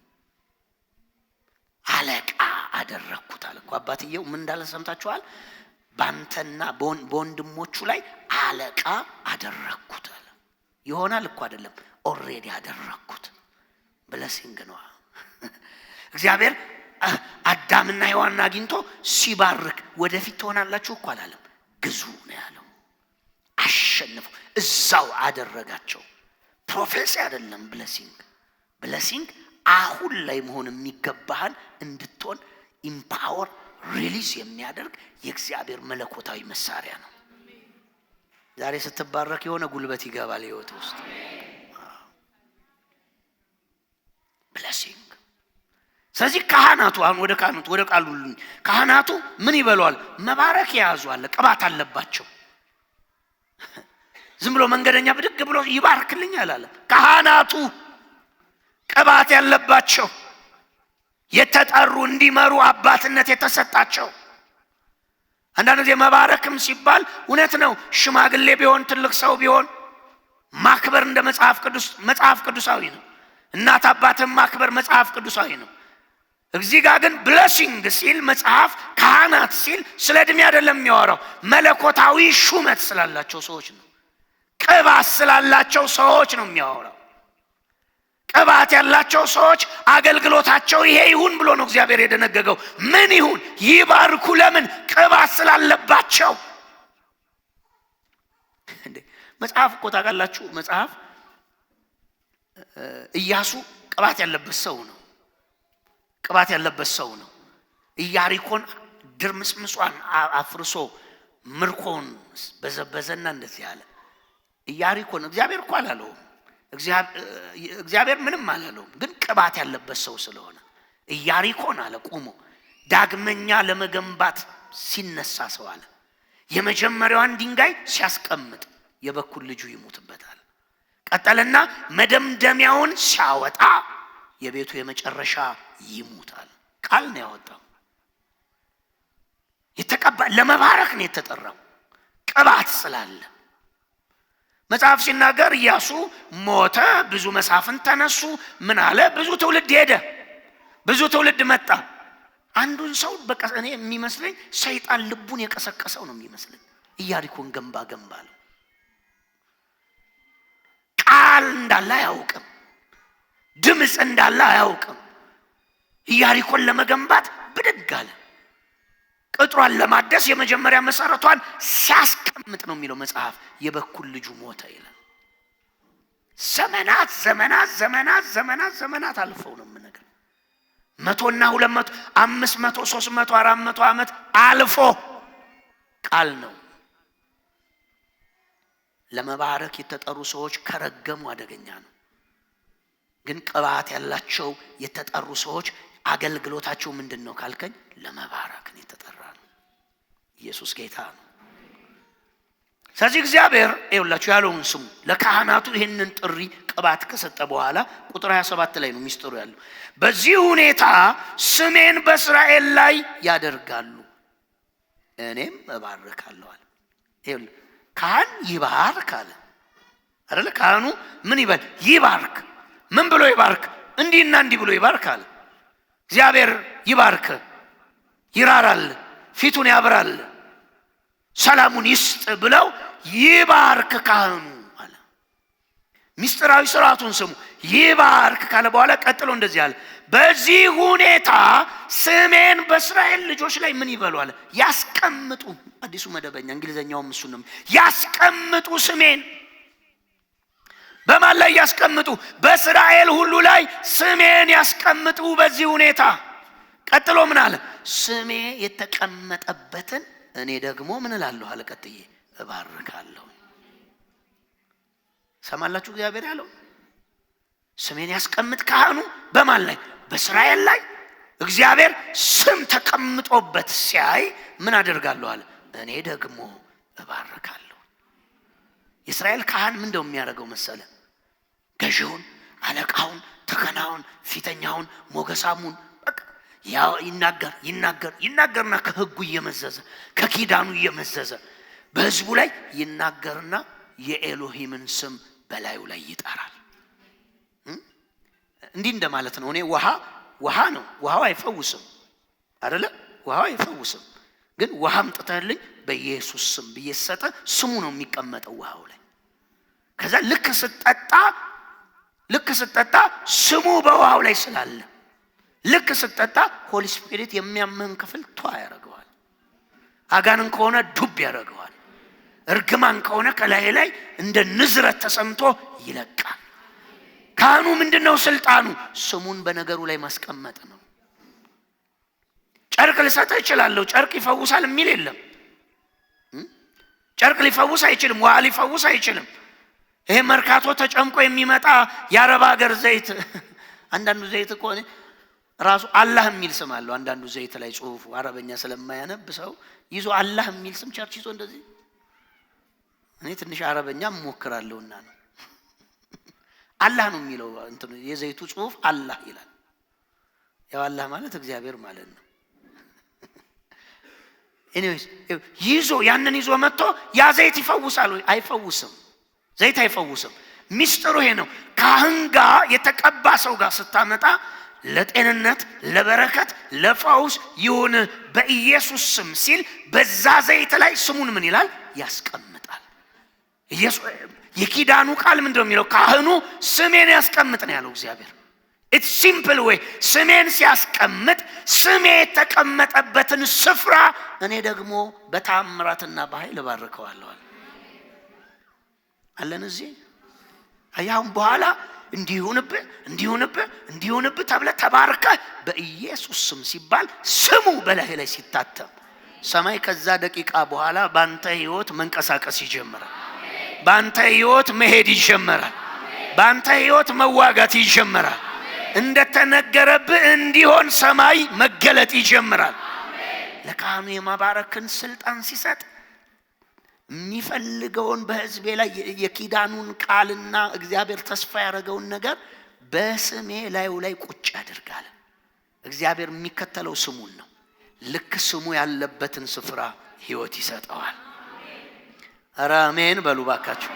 Speaker 1: አለቃ አደረኩት አለ እኮ አባትየው። ምን እንዳለ ሰምታችኋል? ባንተና በወንድሞቹ ላይ አለቃ አደረኩት አለ። ይሆናል እኮ አይደለም፣ ኦሬዲ አደረኩት። ብለሲንግ ነው። እግዚአብሔር አዳምና ሔዋንን አግኝቶ ሲባርክ ወደፊት ትሆናላችሁ እኮ አላለም። ግዙ ነው ያለው። አሸንፉ፣ እዛው አደረጋቸው። ፕሮፌሲ አይደለም ብለሲንግ አሁን ላይ መሆን የሚገባህን እንድትሆን ኢምፓወር ሪሊዝ የሚያደርግ የእግዚአብሔር መለኮታዊ መሳሪያ ነው። ዛሬ ስትባረክ የሆነ ጉልበት ይገባል ህይወት ውስጥ ብሌሲንግ። ስለዚህ ካህናቱ አሁን ወደ ቃሉ ካህናቱ ምን ይበሏል? መባረክ ያዙአል። ቅባት አለባቸው። ዝም ብሎ መንገደኛ ብድግ ብሎ ይባርክልኛል አለ። ካህናቱ ቅባት ያለባቸው የተጠሩ እንዲመሩ አባትነት የተሰጣቸው። አንዳንድ ጊዜ መባረክም ሲባል እውነት ነው፣ ሽማግሌ ቢሆን ትልቅ ሰው ቢሆን ማክበር እንደ መጽሐፍ ቅዱሳዊ ነው። እናት አባትን ማክበር መጽሐፍ ቅዱሳዊ ነው። እዚህ ጋር ግን ብሌሲንግ ሲል መጽሐፍ ካህናት ሲል ስለ ዕድሜ አይደለም የሚያወራው፣ መለኮታዊ ሹመት ስላላቸው ሰዎች ነው። ቅባት ስላላቸው ሰዎች ነው የሚያወራው። ቅባት ያላቸው ሰዎች አገልግሎታቸው ይሄ ይሁን ብሎ ነው እግዚአብሔር የደነገገው። ምን ይሁን? ይባርኩ። ለምን? ቅባት ስላለባቸው። መጽሐፍ እኮ ታውቃላችሁ፣ መጽሐፍ ኢያሱ ቅባት ያለበት ሰው ነው። ቅባት ያለበት ሰው ነው። ኢያሪኮን ድርምስምሷን አፍርሶ ምርኮን በዘበዘና እንደዚህ አለ። ኢያሪኮን እግዚአብሔር እኮ አላለውም፣ እግዚአብሔር ምንም አላለውም፣ ግን ቅባት ያለበት ሰው ስለሆነ ኢያሪኮን አለ ቆሞ ዳግመኛ ለመገንባት ሲነሳ ሰው አለ የመጀመሪያዋን ድንጋይ ሲያስቀምጥ የበኩር ልጁ ይሞትበታል። ቀጠለና መደምደሚያውን ሲያወጣ የቤቱ የመጨረሻ ይሞታል። ቃል ነው ያወጣው። የተቀባ ለመባረክ ነው የተጠራው ቅባት ስላለ። መጽሐፍ ሲናገር ኢያሱ ሞተ፣ ብዙ መሳፍንት ተነሱ። ምን አለ? ብዙ ትውልድ ሄደ፣ ብዙ ትውልድ መጣ። አንዱን ሰው በቃ እኔ የሚመስለኝ ሰይጣን ልቡን የቀሰቀሰው ነው የሚመስለኝ። ኢያሪኮን ገንባ ነው። ቃል እንዳለ አያውቅም፣ ድምፅ እንዳለ አያውቅም። ኢያሪኮን ለመገንባት ብድግ አለ። ቅጥሯን ለማደስ የመጀመሪያ መሰረቷን ሲያስቀምጥ ነው የሚለው መጽሐፍ የበኩር ልጁ ሞተ ይላል። ዘመናት አልፈው ነው የምነግርህ። 100 እና 200 500 300 400 ዓመት አልፎ ቃል ነው። ለመባረክ የተጠሩ ሰዎች ከረገሙ አደገኛ ነው። ግን ቅባት ያላቸው የተጠሩ ሰዎች አገልግሎታቸው ምንድነው ካልከኝ ለመባረክ ነው የተጠራ ነው። ኢየሱስ ጌታ ነው። ስለዚህ እግዚአብሔር ይኸውላችሁ ያለውን ስሙ። ለካህናቱ ይህንን ጥሪ ቅባት ከሰጠ በኋላ ቁጥር 27 ላይ ነው ሚስጥሩ ያለው። በዚህ ሁኔታ ስሜን በእስራኤል ላይ ያደርጋሉ እኔም እባርካለሁ አለ። ይኸውልህ ካህን ይባርክ አለ አይደል? ካህኑ ምን ይበል? ይባርክ። ምን ብሎ ይባርክ? እንዲህና እንዲህ ብሎ ይባርክ አለ። እግዚአብሔር ይባርክ፣ ይራራል፣ ፊቱን ያብራል፣ ሰላሙን ይስጥ ብለው ይባርክ ካህኑ አለ። ሚስጥራዊ ስርዓቱን ስሙ። ይባርክ ካለ በኋላ ቀጥሎ እንደዚህ አለ፣ በዚህ ሁኔታ ስሜን በእስራኤል ልጆች ላይ ምን ይበሉ አለ? ያስቀምጡ። አዲሱ መደበኛ እንግሊዘኛውም እሱ ነው። ያስቀምጡ ስሜን በማን ላይ ያስቀምጡ? በእስራኤል ሁሉ ላይ ስሜን ያስቀምጡ። በዚህ ሁኔታ ቀጥሎ ምን አለ? ስሜ የተቀመጠበትን እኔ ደግሞ ምን እላለሁ አለ? ቀጥዬ እባርካለሁ። ሰማላችሁ? እግዚአብሔር ያለው ስሜን ያስቀምጥ ካህኑ በማን ላይ? በእስራኤል ላይ። እግዚአብሔር ስም ተቀምጦበት ሲያይ ምን አደርጋለሁ አለ? እኔ ደግሞ እባርካለሁ። የእስራኤል ካህን ምን እንደው የሚያደርገው መሰለ? ገዢውን፣ አለቃውን፣ ተከናውን፣ ፊተኛውን፣ ሞገሳሙን ያው ይናገርና ከህጉ እየመዘዘ ከኪዳኑ እየመዘዘ በህዝቡ ላይ ይናገርና የኤሎሂምን ስም በላዩ ላይ ይጠራል። እንዲህ እንደማለት ነው። እኔ ውሃ ነው፣ ውሃው አይፈውስም አይደለ? ውሃው አይፈውስም። ግን ውሃም ጥተህልኝ በኢየሱስ ስም ብየሰጠ ስሙ ነው የሚቀመጠው ውሃው ላይ። ከዛ ልክ ስትጠጣ ስሙ በውሃው ላይ ስላለ ልክ ስትጠጣ ሆሊ ስፒሪት የሚያምህን ክፍል ያደርገዋል። አጋንን ከሆነ ዱብ ያደርገዋል። እርግማን ከሆነ ከላይ ላይ እንደ ንዝረት ተሰምቶ ይለቃል። ካህኑ ምንድነው ስልጣኑ? ስሙን በነገሩ ላይ ማስቀመጥ ነው። ጨርቅ ልሰጥህ እችላለሁ፣ ጨርቅ ይፈውሳል የሚል የለም። ጨርቅ ሊፈውስ አይችልም፣ ውሃ ሊፈውስ አይችልም። ይሄ መርካቶ ተጨምቆ የሚመጣ የአረብ ሀገር ዘይት አንዳንዱ ዘይት እኮ ራሱ አላህ የሚል ስም አለው። አንዳንዱ ዘይት ላይ ጽሁፉ አረበኛ ስለማያነብ ሰው ይዞ አላህ የሚል ስም ቸርች ይዞ እንደዚህ። እኔ ትንሽ አረበኛ ሞክራለሁና ነው አላህ ነው የሚለው እንትን የዘይቱ ጽሁፍ አላህ ይላል። ያው አላህ ማለት እግዚአብሔር ማለት ነው። ኤኒዌይስ ይዞ ያንን ይዞ መጥቶ ያ ዘይት ይፈውሳል ወይ? አይፈውስም። ዘይት አይፈውስም። ሚስጥሩ ይሄ ነው። ካህን ጋር የተቀባ ሰው ጋር ስታመጣ ለጤንነት፣ ለበረከት፣ ለፈውስ ይሁን በኢየሱስ ስም ሲል በዛ ዘይት ላይ ስሙን ምን ይላል? ያስቀምጣል። ኢየሱስ የኪዳኑ ቃል ምንድነው የሚለው? ካህኑ ስሜን ያስቀምጥ ነው ያለው እግዚአብሔር። ኢትስ ሲምፕል ዌይ። ስሜን ሲያስቀምጥ ስሜ የተቀመጠበትን ስፍራ እኔ ደግሞ በታምራትና በኃይል ባርከዋለሁ አለን። እዚህ አያውን በኋላ እንዲሆንብህ ተብለ ተባርከ በኢየሱስ ስም ሲባል ስሙ በላይ ላይ ሲታተም ሰማይ ከዛ ደቂቃ በኋላ ባንተ ህይወት መንቀሳቀስ ይጀምራል። ባንተ ህይወት መሄድ ይጀምራል። ባንተ ህይወት መዋጋት ይጀምራል። እንደተነገረብህ እንዲሆን ሰማይ መገለጥ ይጀምራል። ለካህኑ የማባረክን ስልጣን ሲሰጥ የሚፈልገውን በህዝቤ ላይ የኪዳኑን ቃልና እግዚአብሔር ተስፋ ያደረገውን ነገር በስሜ ላይ ቁጭ ያደርጋል። እግዚአብሔር የሚከተለው ስሙን ነው። ልክ ስሙ ያለበትን ስፍራ ህይወት ይሰጠዋል። ኧረ አሜን በሉ ባካችሁ።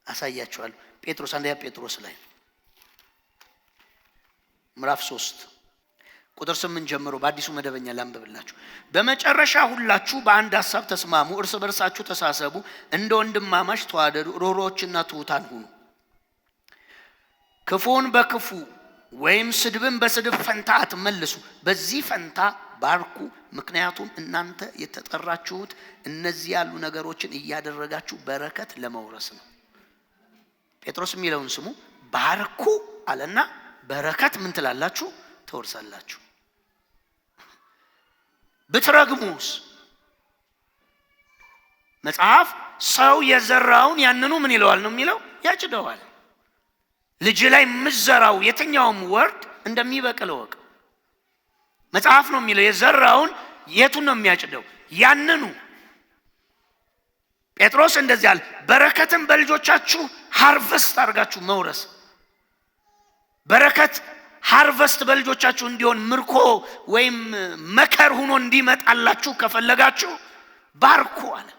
Speaker 1: አሳያችኋለሁ። አንደኛ ጴጥሮስ ላይ ምዕራፍ 3 ቁጥር 8 ጀምሮ በአዲሱ መደበኛ ላንብብላችሁ። በመጨረሻ ሁላችሁ በአንድ ሐሳብ ተስማሙ፣ እርስ በርሳችሁ ተሳሰቡ፣ እንደ ወንድማማች ተዋደዱ፣ ርኅሩኆችና ትሑታን ሁኑ። ክፉን በክፉ ወይም ስድብን በስድብ ፈንታ አትመልሱ፣ በዚህ ፈንታ ባርኩ፣ ምክንያቱም እናንተ የተጠራችሁት እነዚህ ያሉ ነገሮችን እያደረጋችሁ በረከት ለመውረስ ነው። ጴጥሮስ የሚለውን ስሙ። ባርኩ አለና በረከት ምን ትላላችሁ? ትወርሳላችሁ። ብትረግሙስ? መጽሐፍ ሰው የዘራውን ያንኑ ምን ይለዋል ነው የሚለው? ያጭደዋል። ልጅ ላይ ምዘራው የትኛውም ወርድ እንደሚበቅል ወቅ መጽሐፍ ነው የሚለው። የዘራውን የቱን ነው የሚያጭደው? ያንኑ። ጴጥሮስ እንደዚህ አለ፣ በረከትን በልጆቻችሁ ሃርቨስት አድርጋችሁ መውረስ። በረከት ሃርቨስት በልጆቻችሁ እንዲሆን ምርኮ ወይም መከር ሆኖ እንዲመጣላችሁ ከፈለጋችሁ ባርኩ አለ።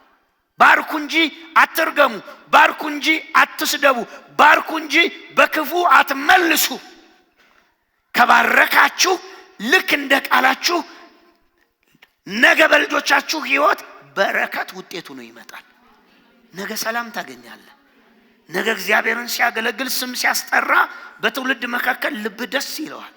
Speaker 1: ባርኩ እንጂ አትርገሙ፣ ባርኩ እንጂ አትስደቡ፣ ባርኩ እንጂ በክፉ አትመልሱ። ከባረካችሁ ልክ እንደ ቃላችሁ ነገ በልጆቻችሁ ህይወት በረከት ውጤቱ ነው ይመጣል። ነገ ሰላም ታገኛለህ። ነገ እግዚአብሔርን ሲያገለግል ስም ሲያስጠራ በትውልድ መካከል ልብ ደስ ይለዋል።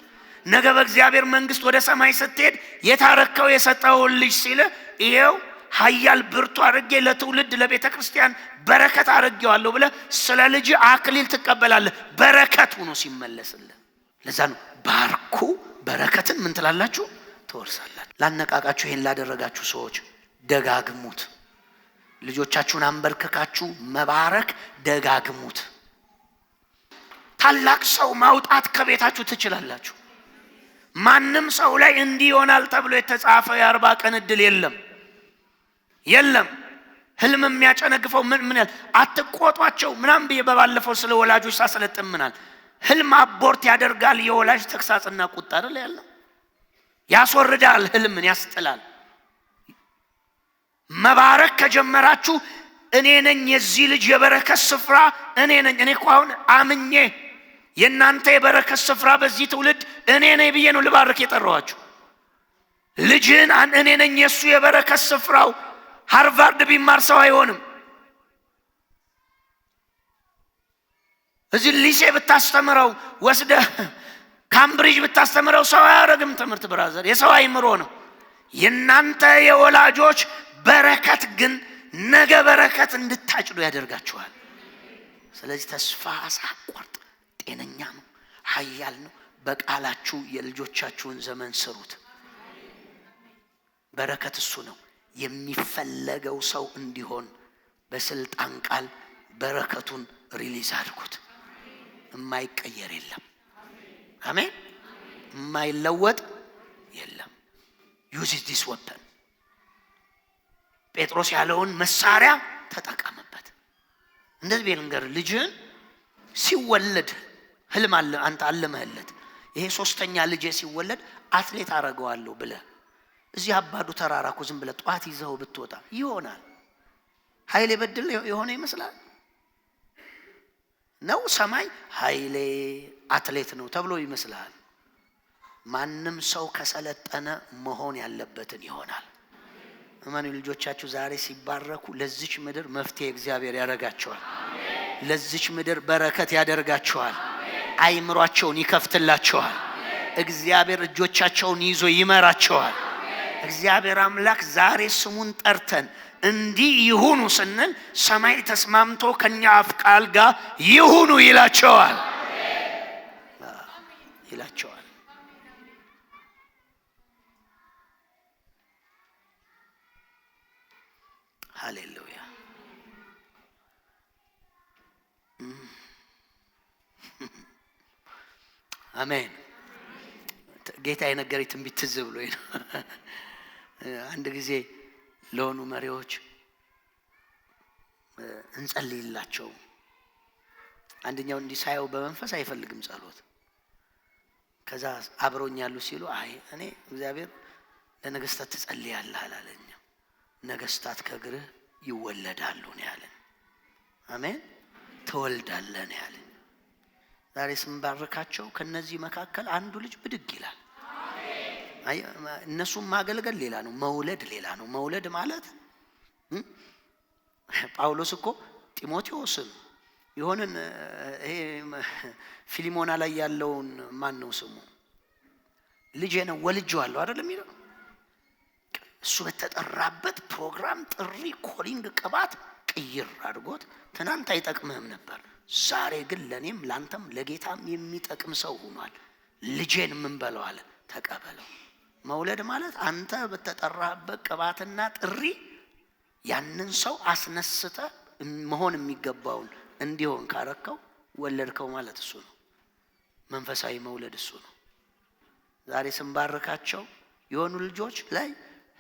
Speaker 1: ነገ በእግዚአብሔር መንግስት ወደ ሰማይ ስትሄድ የታረከው የሰጠውን ልጅ ሲል ይሄው ኃያል ብርቱ አድርጌ ለትውልድ ለቤተ ክርስቲያን በረከት አድርጌዋለሁ ብለህ ስለ ልጅ አክሊል ትቀበላለህ። በረከት ሆኖ ሲመለስልህ። ለዛ ነው ባርኩ፣ በረከትን ምን ትላላችሁ? ትወርሳላችሁ። ላነቃቃችሁ ይሄን ላደረጋችሁ ሰዎች ደጋግሙት። ልጆቻችሁን አንበርክካችሁ መባረክ ደጋግሙት። ታላቅ ሰው ማውጣት ከቤታችሁ ትችላላችሁ። ማንም ሰው ላይ እንዲህ ይሆናል ተብሎ የተጻፈ የ40 ቀን እድል የለም። ህልም የሚያጨነግፈው ምን ያህል አትቆጧቸው ምናምን ብዬ በባለፈው ስለ ወላጆች ሳሰለጥን ምናል ህልም አቦርት ያደርጋል። የወላጅ ተክሳጽና ቁጣ አይደል ያለው? ያስወርዳል፣ ህልምን ያስጥላል። መባረክ ከጀመራችሁ እኔ ነኝ የዚህ ልጅ የበረከት ስፍራ እኔ ነኝ። እኔ እኮ አሁን አምኜ የእናንተ የበረከት ስፍራ በዚህ ትውልድ እኔ ነኝ ብዬ ነው ልባርክ የጠራኋችሁ። ልጅን እኔ ነኝ የሱ የበረከት ስፍራው። ሃርቫርድ ቢማር ሰው አይሆንም። እዚህ ሊሴ ብታስተምረው ወስደ ካምብሪጅ ብታስተምረው ሰው አያረግም። ትምህርት ብራዘር የሰው አይምሮ ነው። የእናንተ የወላጆች በረከት ግን ነገ በረከት እንድታጭዱ ያደርጋችኋል። ስለዚህ ተስፋ ሳትቆርጥ ጤነኛ ነው፣ ኃያል ነው። በቃላችሁ የልጆቻችሁን ዘመን ስሩት። በረከት እሱ ነው። የሚፈለገው ሰው እንዲሆን በስልጣን ቃል በረከቱን ሪሊዝ አድርጉት። የማይቀየር የለም። አሜን። የማይለወጥ የለም። ዩዝ ዲስ ወፐን። ጴጥሮስ ያለውን መሳሪያ ተጠቀምበት። እንደዚህ ቤልንገር ልጅን ሲወለድ ህልም አለ፣ አንተ አለመህለት ይሄ ሶስተኛ ልጄ ሲወለድ አትሌት አረጋዋለሁ ብለህ እዚህ አባዱ ተራራኩ ዝም ብለህ ጧት ይዘው ብትወጣ ይሆናል? ኃይሌ በድል የሆነ ይመስላል ነው? ሰማይ ኃይሌ አትሌት ነው ተብሎ ይመስላል? ማንም ሰው ከሰለጠነ መሆን ያለበትን ይሆናል። እማኑ ልጆቻችሁ ዛሬ ሲባረኩ ለዚች ምድር መፍትሄ እግዚአብሔር ያደርጋቸዋል። ለዚች ምድር በረከት ያደርጋቸዋል። አይምሯቸውን ይከፍትላቸዋል። እግዚአብሔር እጆቻቸውን ይዞ ይመራቸዋል። እግዚአብሔር አምላክ ዛሬ ስሙን ጠርተን እንዲህ ይሁኑ ስንል ሰማይ ተስማምቶ ከኛ አፍ ቃል ጋር ይሁኑ ይላቸዋል ይላቸዋል። ሃሌሉያ አሜን። ጌታ የነገረኝ ትንቢት ትዝ ብሎኝ ነው። አንድ ጊዜ ለሆኑ መሪዎች እንጸልይላቸው። አንደኛው እንዲህ ሳየው በመንፈስ አይፈልግም ጸሎት። ከዛ አብሮኝ ያሉ ሲሉ አይ እኔ እግዚአብሔር ለነገስታት ትጸልያለህ አላለኝ። ነገስታት ከእግርህ ይወለዳሉ ነው ያለን። አሜን። ትወልዳለህ ነው ያለን። ዛሬ ስንባርካቸው ከነዚህ መካከል አንዱ ልጅ ብድግ ይላል። እነሱም ማገልገል ሌላ ነው፣ መውለድ ሌላ ነው። መውለድ ማለት ጳውሎስ እኮ ጢሞቴዎስን ይሆንን ይሄ ፊሊሞና ላይ ያለውን ማን ነው ስሙ ልጄ ነው ወልጄዋለሁ አይደል የሚለው። እሱ በተጠራበት ፕሮግራም ጥሪ ኮሊንግ ቅባት ቅይር አድርጎት ትናንት አይጠቅምህም ነበር፣ ዛሬ ግን ለኔም ላንተም ለጌታም የሚጠቅም ሰው ሆኗል። ልጄን ምን በለው አለ፣ ተቀበለው። መውለድ ማለት አንተ በተጠራበት ቅባትና ጥሪ ያንን ሰው አስነስተ መሆን የሚገባውን እንዲሆን ካረከው ወለድከው ማለት እሱ ነው። መንፈሳዊ መውለድ እሱ ነው። ዛሬ ስንባርካቸው የሆኑ ልጆች ላይ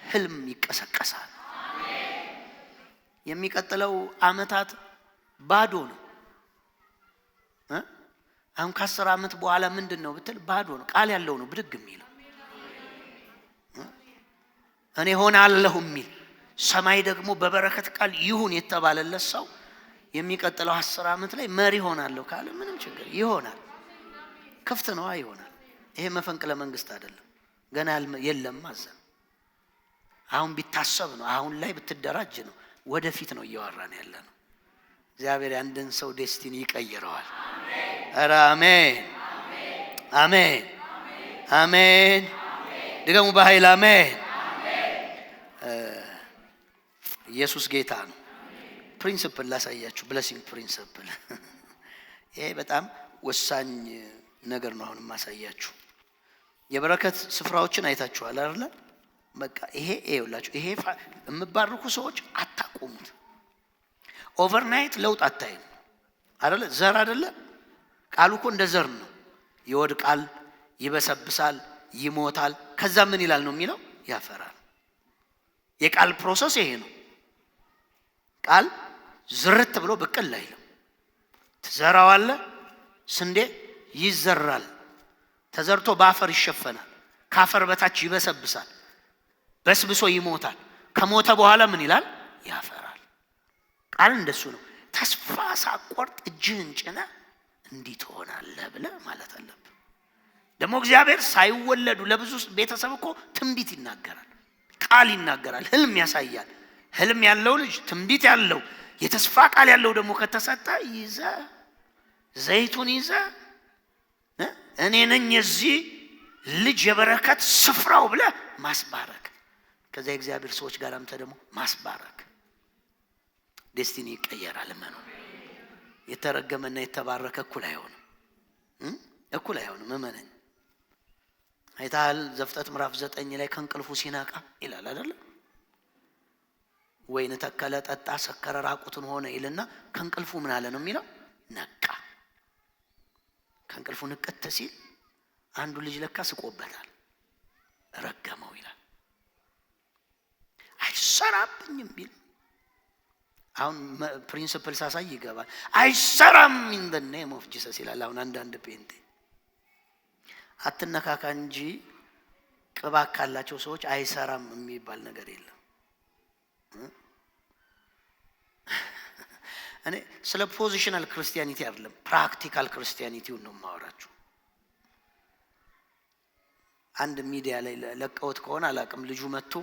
Speaker 1: ህልም ይቀሰቀሳል። የሚቀጥለው አመታት ባዶ ነው። አሁን ከ10 አመት በኋላ ምንድነው ብትል ባዶ ነው። ቃል ያለው ነው ብድግ የሚለው እኔ ሆናለሁ የሚል ሰማይ ደግሞ በበረከት ቃል ይሁን የተባለለት ሰው የሚቀጥለው 10 አመት ላይ መሪ ሆናለሁ ካለ ምንም ችግር ይሆናል። ክፍት ነው ይሆናል። ይሄ መፈንቅለ መንግስት አይደለም። ገና የለም ማዘን አሁን ቢታሰብ ነው። አሁን ላይ ብትደራጅ ነው። ወደፊት ነው እያወራን ያለ ነው። እግዚአብሔር አንድን ሰው ዴስቲኒ ይቀይረዋል። ኧረ አሜን አሜን አሜን። ድገሙ በኃይል አሜን። ኢየሱስ ጌታ ነው። ፕሪንሲፕል ላሳያችሁ፣ ብሌሲንግ ፕሪንሲፕል። ይሄ በጣም ወሳኝ ነገር ነው። አሁን ማሳያችሁ የበረከት ስፍራዎችን አይታችኋል አይደል? በቃ ይሄ ይኸውላችሁ፣ ይሄ የምባርኩ ሰዎች አታቆሙት። ኦቨርናይት ለውጥ አታይም አይደል? ዘር አይደለ? ቃሉ እኮ እንደ ዘር ነው። ይወድቃል፣ ይበሰብሳል፣ ይሞታል። ከዛ ምን ይላል ነው የሚለው? ያፈራል። የቃል ፕሮሰስ ይሄ ነው። ቃል ዝርት ብሎ ብቅል አይልም። ትዘራዋለህ፣ ስንዴ ይዘራል፣ ተዘርቶ በአፈር ይሸፈናል፣ ካፈር በታች ይበሰብሳል፣ በስብሶ ይሞታል። ከሞተ በኋላ ምን ይላል? ያፈራል። ቃል እንደሱ ነው። ተስፋ ሳቆርጥ እጅህን ጭነ እንዲህ ትሆናለህ ብለህ ማለት አለብህ። ደግሞ እግዚአብሔር ሳይወለዱ ለብዙ ቤተሰብ እኮ ትንቢት ይናገራል፣ ቃል ይናገራል፣ ህልም ያሳያል። ህልም ያለው ልጅ ትንቢት ያለው የተስፋ ቃል ያለው ደግሞ ከተሰጠ ይዘ ዘይቱን ይዘ እኔ ነኝ የዚህ ልጅ የበረከት ስፍራው ብለህ ማስባረክ። ከዛ የእግዚአብሔር ሰዎች ጋር አምተ ደግሞ ማስባረክ። ዴስቲኒ ይቀየራል። መኖ የተረገመና የተባረከ እኩል አይሆንም። እኩል አይሆንም። እመነኝ። አይታል ዘፍጥረት ምዕራፍ 9 ላይ ከእንቅልፉ ሲነቃ ይላል አይደል? ወይን ተከለ፣ ጠጣ፣ ሰከረ፣ ራቁቱን ሆነ ይልና ከእንቅልፉ ምን አለ ነው የሚለው? ነቃ። ከእንቅልፉ ንቅት ሲል አንዱ ልጅ ለካ ስቆበታል፣ ረገመው ይላል። አይሰራብኝም ቢል አሁን ፕሪንሲፕል ሳሳይ ይገባል። አይሰራም in the name of Jesus ይላል። አሁን አንዳንድ ጴንጤ አትነካካ እንጂ ቅባት ካላቸው ሰዎች አይሰራም የሚባል ነገር የለም። እኔ ስለ ፖዚሽናል ክርስቲያኒቲ አይደለም ፕራክቲካል ክርስቲያኒቲውን ነው የማወራችሁ። አንድ ሚዲያ ላይ ለቀውት ከሆነ አላቅም ልጁ መጥቶ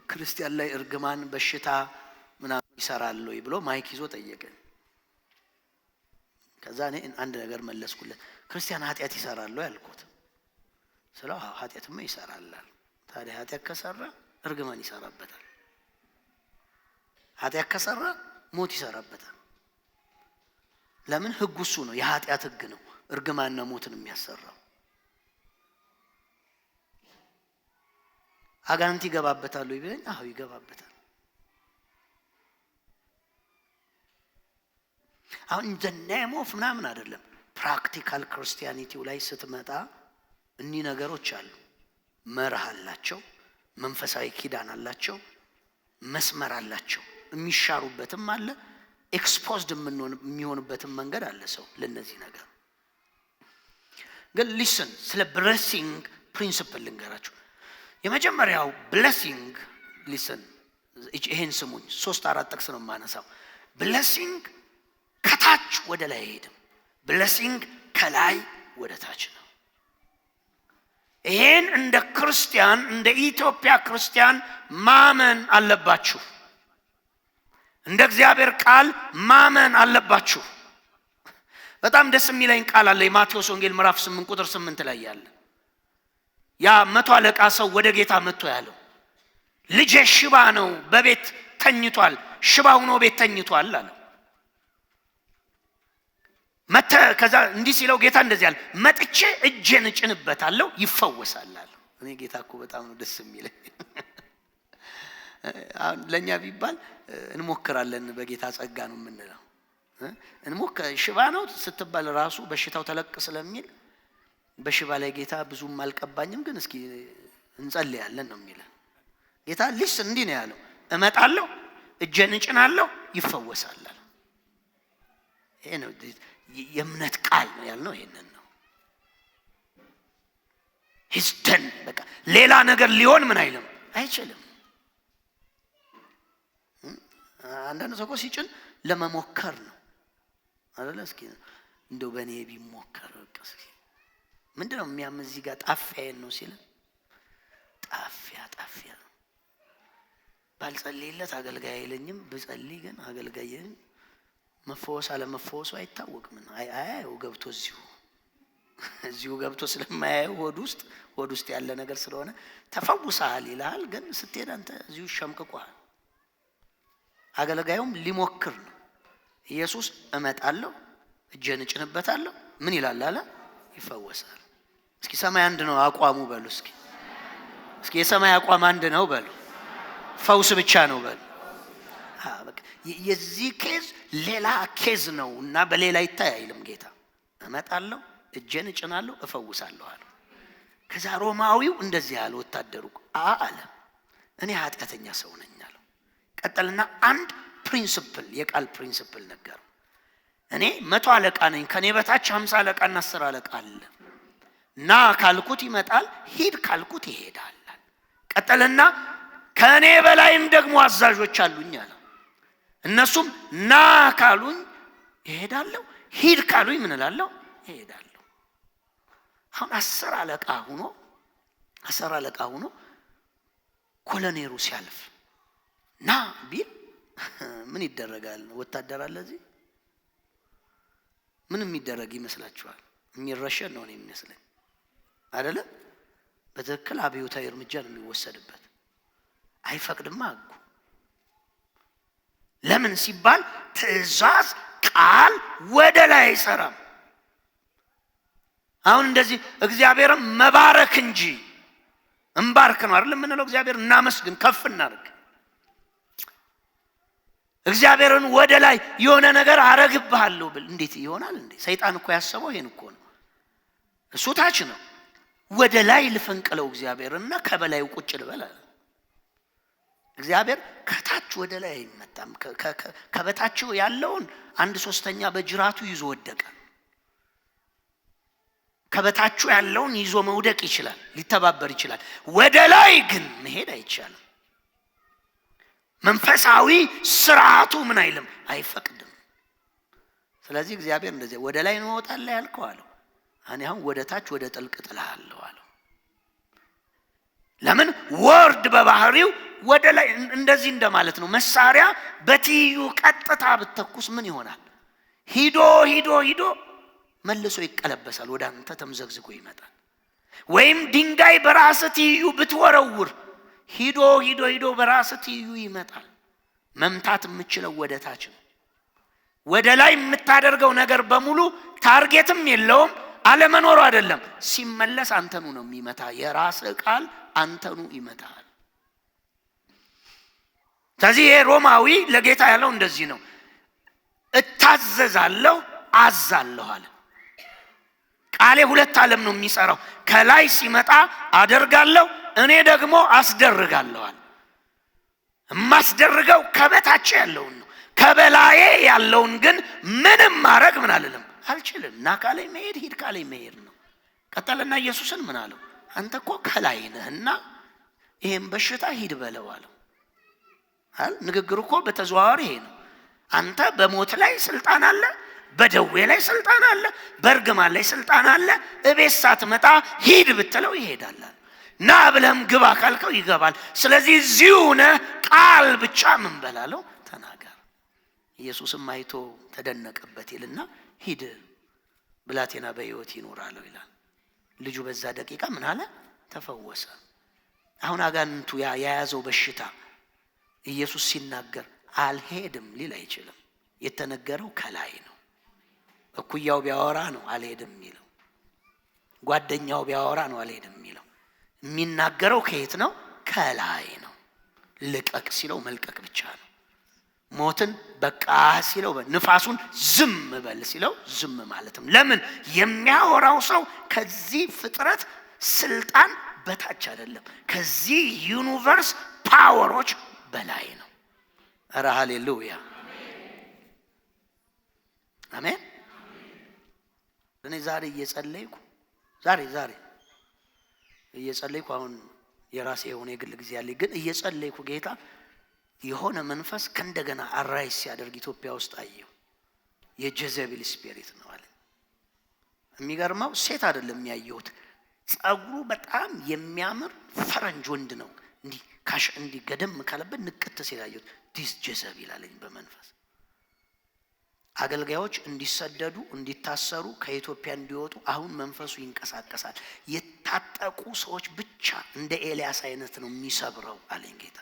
Speaker 1: ክርስቲያን ላይ እርግማን በሽታ ምናምን ይሰራል ወይ ብሎ ማይክ ይዞ ጠየቀ። ከዛ እኔ አንድ ነገር መለስኩለት። ክርስቲያን ኃጢአት ይሰራል ወይ አልኩት። ስለው ኃጢአትማ ይሰራል። ታዲያ ኃጢአት ከሰራ እርግማን ይሰራበታል። ኃጢአት ከሰራ ሞት ይሰራበታል። ለምን? ህጉ እሱ ነው። የኃጢአት ህግ ነው እርግማንና ሞትን የሚያሰራው። አጋንንት ይገባበታል ወይ ቢለኝ አዎ ይገባበታል። አሁን the name of ምናምን አይደለም። ፕራክቲካል ክርስቲያኒቲው ላይ ስትመጣ እኒህ ነገሮች አሉ። መርህ አላቸው፣ መንፈሳዊ ኪዳን አላቸው፣ መስመር አላቸው። የሚሻሩበትም አለ፣ ኤክስፖዝድ የሚሆንበትም መንገድ አለ ሰው ለነዚህ ነገር። ግን ሊስን ስለ ብሌሲንግ ፕሪንሲፕል ልንገራችሁ። የመጀመሪያው ብሌሲንግ ሊስን፣ ይሄን ስሙኝ። 3-4 ጥቅስ ነው የማነሳው። ብሌሲንግ ከታች ወደ ላይ አይሄድም። ብሌሲንግ ከላይ ወደ ታች ነው። ይሄን እንደ ክርስቲያን እንደ ኢትዮጵያ ክርስቲያን ማመን አለባችሁ። እንደ እግዚአብሔር ቃል ማመን አለባችሁ። በጣም ደስ የሚለኝ ቃል አለ የማቴዎስ ወንጌል ምዕራፍ 8 ቁጥር 8 ላይ ያለ ያ 100 አለቃ ሰው ወደ ጌታ መጥቶ ያለው ልጄ ሽባ ነው በቤት ተኝቷል፣ ሽባ ሆኖ ቤት ተኝቷል አለ። ከዛ እንዲህ ሲለው ጌታ እንደዚህ አለ፣ መጥቼ እጄን እጭንበታለሁ ይፈወሳል አለ። እኔ ጌታ እኮ በጣም ነው ደስ የሚለኝ። አሁን ለኛ ቢባል እንሞክራለን፣ በጌታ ጸጋ ነው የምንለው። ሽባ ነው ስትባል ራሱ በሽታው ተለቅ ስለሚል በሽባ ላይ ጌታ ብዙም አልቀባኝም፣ ግን እስኪ እንጸልያለን ነው የሚለው ጌታ። ልጅ እንዲህ ነው ያለው፣ እመጣለሁ እጄን እጭናለሁ ይፈወሳል አለ። ይሄ ነው የእምነት ቃል ነው ያልነው። ይሄንን ነው he's done። በቃ ሌላ ነገር ሊሆን ምን አይልም አይችልም። አንዳንድ ሰው ሲጭን ለመሞከር ነው አይደል? እስኪ እንደው በኔ ቢሞከር በቃ ምንድነው የሚያም እዚህ ጋር ጣፊያዬን ነው ሲል ጣፊያ ባልጸልይለት አገልጋይ አይለኝም፣ ብጸልይ ግን አገልጋይን መፈወስ አለመፈወሱ አይታወቅም። አያው ገብቶ እዚሁ ገብቶ ስለማያየው ሆድ ውስጥ ያለ ነገር ስለሆነ ተፈውሰሃል ይላል። ግን ስትሄድ አንተ እዚሁ ሸምቅቋል። አገልጋዩም ሊሞክር ነው። ኢየሱስ እመጣለሁ እጄን እጭንበታለሁ ምን ይላል አለ? ይፈወሳል። እስኪ ሰማይ አንድ ነው አቋሙ በሉ። እስኪ የሰማይ አቋም አንድ ነው በሉ። ፈውስ ብቻ ነው በሉ። በቃ የዚህ ኬዝ ሌላ ኬዝ ነው እና በሌላ ይታያይልም። ጌታ እመጣለሁ እጄን እጭናለሁ እፈውሳለሁ አለ። ከዛ ሮማዊው እንደዚህ ያለ ወታደሩ አለ እኔ ኃጢአተኛ ሰው ነኝ አለ። ቀጠልና አንድ ፕሪንሲፕል የቃል ፕሪንሲፕል ነገር፣ እኔ 100 አለቃ ነኝ፣ ከኔ በታች 50 አለቃና 10 አለቃ አለ። ና ካልኩት ይመጣል፣ ሂድ ካልኩት ይሄዳል። ቀጠልና ከኔ በላይም ደግሞ አዛዦች አሉኝ አለ። እነሱም ና ካሉኝ እሄዳለሁ፣ ሂድ ካሉኝ ምን እላለሁ? እሄዳለሁ። አሁን 10 አለቃ ሆኖ ኮሎኔሉ ሲያልፍ ና ቢል ምን ይደረጋል? ወታደር አለ እዚህ ምን የሚደረግ ይመስላችኋል? የሚረሸን ነው የሚመስለኝ አይደለ? በትክክል አብዮታዊ እርምጃ ነው የሚወሰድበት። አይፈቅድማ ህጉ። ለምን ሲባል ትእዛዝ ቃል ወደ ላይ አይሰራም። አሁን እንደዚህ እግዚአብሔርን መባረክ እንጂ እንባርክ ነው አይደል የምንለው? እግዚአብሔር እናመስግን ከፍ እናርግ። እግዚአብሔርን ወደ ላይ የሆነ ነገር አረግብሃለሁ ብል እንዴት ይሆናል እንዴ? ሰይጣን እኮ ያሰበው ይሄን እኮ ነው። እሱ ታች ነው። ወደ ላይ ልፈንቅለው እግዚአብሔርና ከበላዩ ቁጭ ልበል። እግዚአብሔር ከታች ወደ ላይ አይመጣም። ከበታቸው ያለውን 1/3 በጅራቱ ይዞ ወደቀ። ከበታቸው ያለውን ይዞ መውደቅ ይችላል፣ ሊተባበር ይችላል። ወደ ላይ ግን መሄድ አይቻልም። መንፈሳዊ ስርዓቱ ምን አይልም፣ አይፈቅድም። ስለዚህ እግዚአብሔር እንደዚህ ወደ ላይ ነው ወጣለ ያልከው አለው። እኔ አሁን ወደ ታች ወደ ጥልቅ ጥልሃለሁ አለው። ለምን ወርድ በባህሪው ወደ ላይ እንደዚህ እንደማለት ነው። መሳሪያ በትይዩ ቀጥታ ብትተኩስ ምን ይሆናል? ሂዶ ሂዶ ሂዶ መልሶ ይቀለበሳል፣ ወደ አንተ ተምዘግዝጎ ይመጣል። ወይም ድንጋይ በራስ ትይዩ ብትወረውር ሂዶ ሂዶ ሂዶ በራስ ትይዩ ይመጣል። መምታት የምትችለው ወደ ታች ነው። ወደ ላይ የምታደርገው ነገር በሙሉ ታርጌትም የለውም፣ አለመኖሩ አይደለም። ሲመለስ አንተኑ ነው የሚመታ። የራስ ቃል አንተኑ ይመታል። ስለዚህ ሮማዊ ለጌታ ያለው እንደዚህ ነው፣ እታዘዛለሁ አዛለሁ አለ። ቃሌ ሁለት ዓለም ነው የሚሰራው። ከላይ ሲመጣ አደርጋለሁ፣ እኔ ደግሞ አስደርጋለሁ አለ። የማስደርገው ከበታች ያለውን ነው። ከበላዬ ያለውን ግን ምንም ማድረግ ምን አልልም አልችልም። ና ካለኝ መሄድ ሂድ ካለኝ መሄድ ነው። ቀጠለና ኢየሱስን ምን አለው? አንተ እኮ ከላይ ነህና ይሄን በሽታ ሂድ በለው አለው። ንግግሩ እኮ በተዘዋዋሪ ይሄ ነው። አንተ በሞት ላይ ስልጣን አለ፣ በደዌ ላይ ስልጣን አለ፣ በእርግማን ላይ ስልጣን አለ። እቤት ሳትመጣ ሂድ ብትለው ይሄዳል። ና ብለህም ግባ ካልከው ይገባል። ስለዚህ እዚሁ ነህ፣ ቃል ብቻ ምን በላለው ተናገር። ኢየሱስም አይቶ ተደነቀበት ይልና ሂድ ብላቴና በሕይወት ይኖራል ይላል። ልጁ በዛ ደቂቃ ምን አለ? ተፈወሰ። አሁን አጋንንቱ የያዘው በሽታ ኢየሱስ ሲናገር አልሄድም ሊል አይችልም። የተነገረው ከላይ ነው። እኩያው ቢያወራ ነው አልሄድም የሚለው። ጓደኛው ቢያወራ ነው አልሄድም የሚለው። የሚናገረው ከየት ነው? ከላይ ነው። ልቀቅ ሲለው መልቀቅ ብቻ ነው። ሞትን በቃ ሲለው፣ ንፋሱን ዝም በል ሲለው ዝም ማለትም። ለምን? የሚያወራው ሰው ከዚህ ፍጥረት ስልጣን በታች አይደለም፣ ከዚህ ዩኒቨርስ ፓወሮች በላይ ነው። ኧረ ሃሌሉያ አሜን። እኔ ዛሬ እየጸለይኩ አሁን የራሴ የሆነ የግል ጊዜ ያለኝ፣ ግን እየጸለይኩ ጌታ የሆነ መንፈስ ከእንደገና አራይስ ሲያደርግ ኢትዮጵያ ውስጥ አየሁ። የጀዘቤል ስፒሪት ነው አለ። የሚገርመው ሴት አይደለም የሚያየሁት፣ ጸጉሩ በጣም የሚያምር ፈረንጅ ወንድ ነው። እንዲህ ገደም ካለበት ንቅት ሲል አየሁት። ዲስ ጀዘቤል አለኝ በመንፈስ። አገልጋዮች እንዲሰደዱ እንዲታሰሩ ከኢትዮጵያ እንዲወጡ አሁን መንፈሱ ይንቀሳቀሳል። የታጠቁ ሰዎች ብቻ እንደ ኤልያስ አይነት ነው የሚሰብረው አለኝ ጌታ።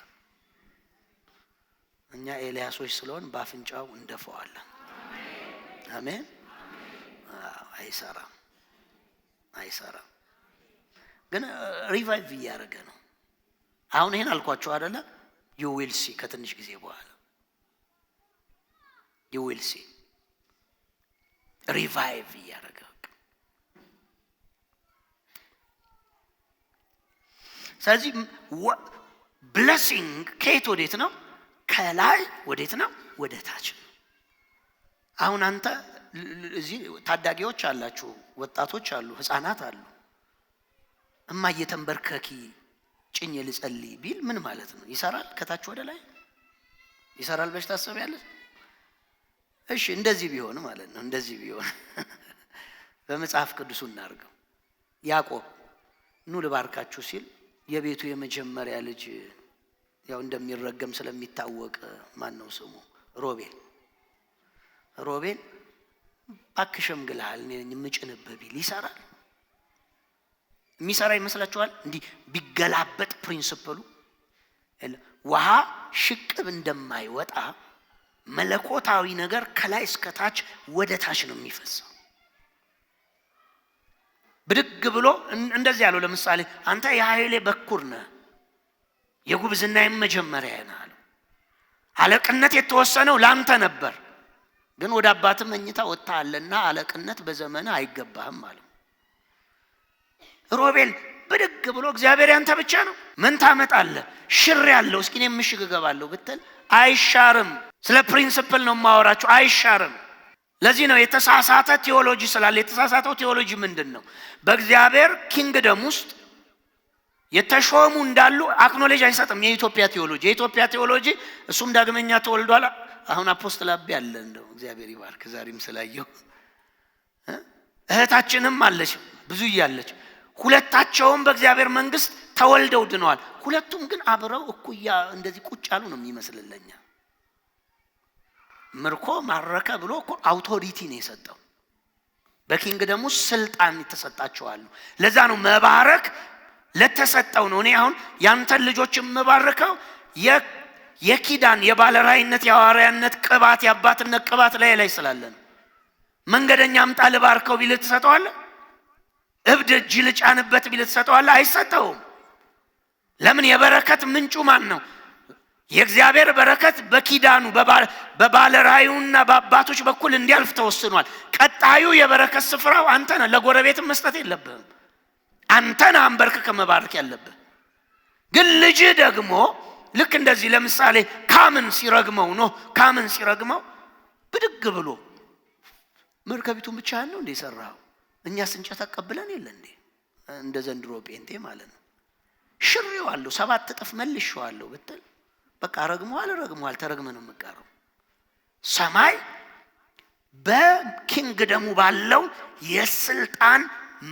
Speaker 1: እኛ ኤልያሶች ስለሆን በአፍንጫው እንደፈዋለን። አሜን። አይሰራም ግን ሪቫይቭ እያደረገ ነው። አሁን ይሄን አልኳቸው አይደለ? ዩ ዊል ሲ ከትንሽ ጊዜ በኋላ ዩ ዊል ሲ ሪቫይቭ እያደረገ። ስለዚህ ብሌሲንግ ከየት ወዴት ነው? ከላይ ወዴት ነው? ወደ ታች ነው። አሁን አንተ እዚህ ታዳጊዎች አላችሁ፣ ወጣቶች አሉ፣ ህፃናት አሉ። እማዬ ተንበርከኪ ጭኝ ልጸልይ ቢል ምን ማለት ነው? ይሰራል? ከታች ወደ ላይ ይሰራል ብለሽ ታስቢያለሽ? እሺ እንደዚህ ቢሆን ማለት ነው። እንደዚህ ቢሆን በመጽሐፍ ቅዱስ እናርገው። ያዕቆብ ኑ ልባርካችሁ ሲል የቤቱ የመጀመሪያ ልጅ ያው እንደሚረገም ስለሚታወቅ ማን ነው ስሙ? ሮቤል አክሸም ግልሃል እኔ የምጭንብህ ቢል ይሰራል? የሚሰራ ይመስላችኋል? እንዲህ ቢገላበጥ ፕሪንሲፕሉ ውሃ ሽቅብ እንደማይወጣ መለኮታዊ ነገር ከላይ እስከ ታች ወደ ታች ነው የሚፈሰው። ብድግ ብሎ እንደዚህ ያለው ለምሳሌ አንተ የኃይሌ በኩር ነህ የጉብዝናዬም መጀመሪያ ነህ አለው። አለቅነት የተወሰነው ላንተ ነበር፣ ግን ወደ አባትህ መኝታ ወጣለና አለቅነት በዘመነ አይገባህም አለው። ሮቤል ብድግ ብሎ እግዚአብሔር ያንተ ብቻ ነው፣ ምን ታመጣለህ? ሽር ያለው እስኪ እኔ ምሽግ እገባለሁ ብትል አይሻርም። ስለ ፕሪንሲፕል ነው ማወራችሁ፣ አይሻርም። ለዚህ ነው የተሳሳተ ቴዎሎጂ ስላለ። የተሳሳተው ቴዎሎጂ ምንድነው? በእግዚአብሔር ኪንግደም ውስጥ የተሾሙ እንዳሉ አክኖሌጅ አይሰጥም። የኢትዮጵያ ቴዎሎጂ እሱም ዳግመኛ ተወልዷል። አሁን አፖስትል አቢ አለ፣ እንደው እግዚአብሔር ይባርክ ዛሬም ስላየው እህታችንም አለች ብዙ እያለች ሁለታቸውም በእግዚአብሔር መንግስት ተወልደው ድነዋል። ሁለቱም ግን አብረው እኩያ እንደዚህ ቁጭ ያሉ ነው የሚመስልልኛ። ምርኮ ማረከ ብሎ እኮ አውቶሪቲ ነው የሰጠው። በኪንግደሙ ስልጣን ተሰጣቸዋል። ለዛ ነው መባረክ ለተሰጠው ነው። እኔ አሁን ያንተን ልጆች መባረከው የኪዳን የባለራይነት የሐዋርያነት ቅባት የአባትነት ቅባት ላይ ስላለ ነው። መንገደኛ አምጣ ልባርከው ቢል ተሰጠዋለህ? እብድ እጅ ልጫንበት ቢል ተሰጠዋለህ? አይሰጠውም። ለምን? የበረከት ምንጩ ማን ነው? የእግዚአብሔር በረከት በኪዳኑ በባለራዩና በአባቶች በኩል እንዲያልፍ ተወስኗል። ቀጣዩ የበረከት ስፍራው አንተ ነህ። ለጎረቤትም መስጠት የለብህም። አንተ ነህ አንበርክከ መባረክ ያለብህ። ግን ልጅ ደግሞ ልክ እንደዚህ ለምሳሌ ካምን ሲረግመው ብድግ ብሎ መርከቢቱን ብቻህን ነው እንዴ ሰራው? እኛስ እንጨት ተቀብለን የለ እንዴ? እንደ ዘንድሮ ጴንጤ ማለት ነው። ሽሬዋለሁ 7 እጥፍ መልሼዋለሁ ብትል በቃ ረግሟል ተረግመ ነው የምትቀረው። ሰማይ በኪንግደሙ ባለው የስልጣን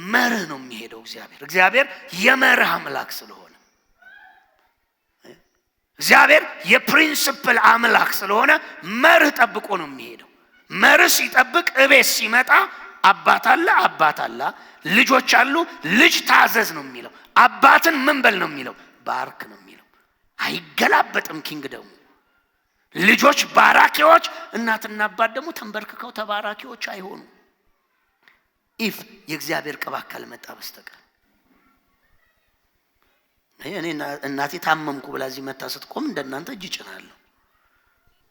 Speaker 1: መርህ ነው የሚሄደው። እግዚአብሔር የመርህ አምላክ ስለሆነ እግዚአብሔር የፕሪንሲፕል አምላክ ስለሆነ መርህ ጠብቆ ነው የሚሄደው። መርህ ሲጠብቅ እቤት ሲመጣ አባት አለ፣ ልጆች አሉ፣ ልጅ ታዘዝ ነው የሚለው። አባትን ምን በል ነው የሚለው? ባርክ ነው የሚለው። አይገላበጥም ኪንግደሙ። ልጆች ባራኪዎች፣ እናትና አባት ደግሞ ተንበርክከው ተባራኪዎች አይሆኑ ኢፍ የእግዚአብሔር ቅባት ካልመጣ በስተቀር። እኔ እናቴ ታመምኩ ብላ እዚህ መታ ስትቆም እንደናንተ እጅ ጭናለሁ።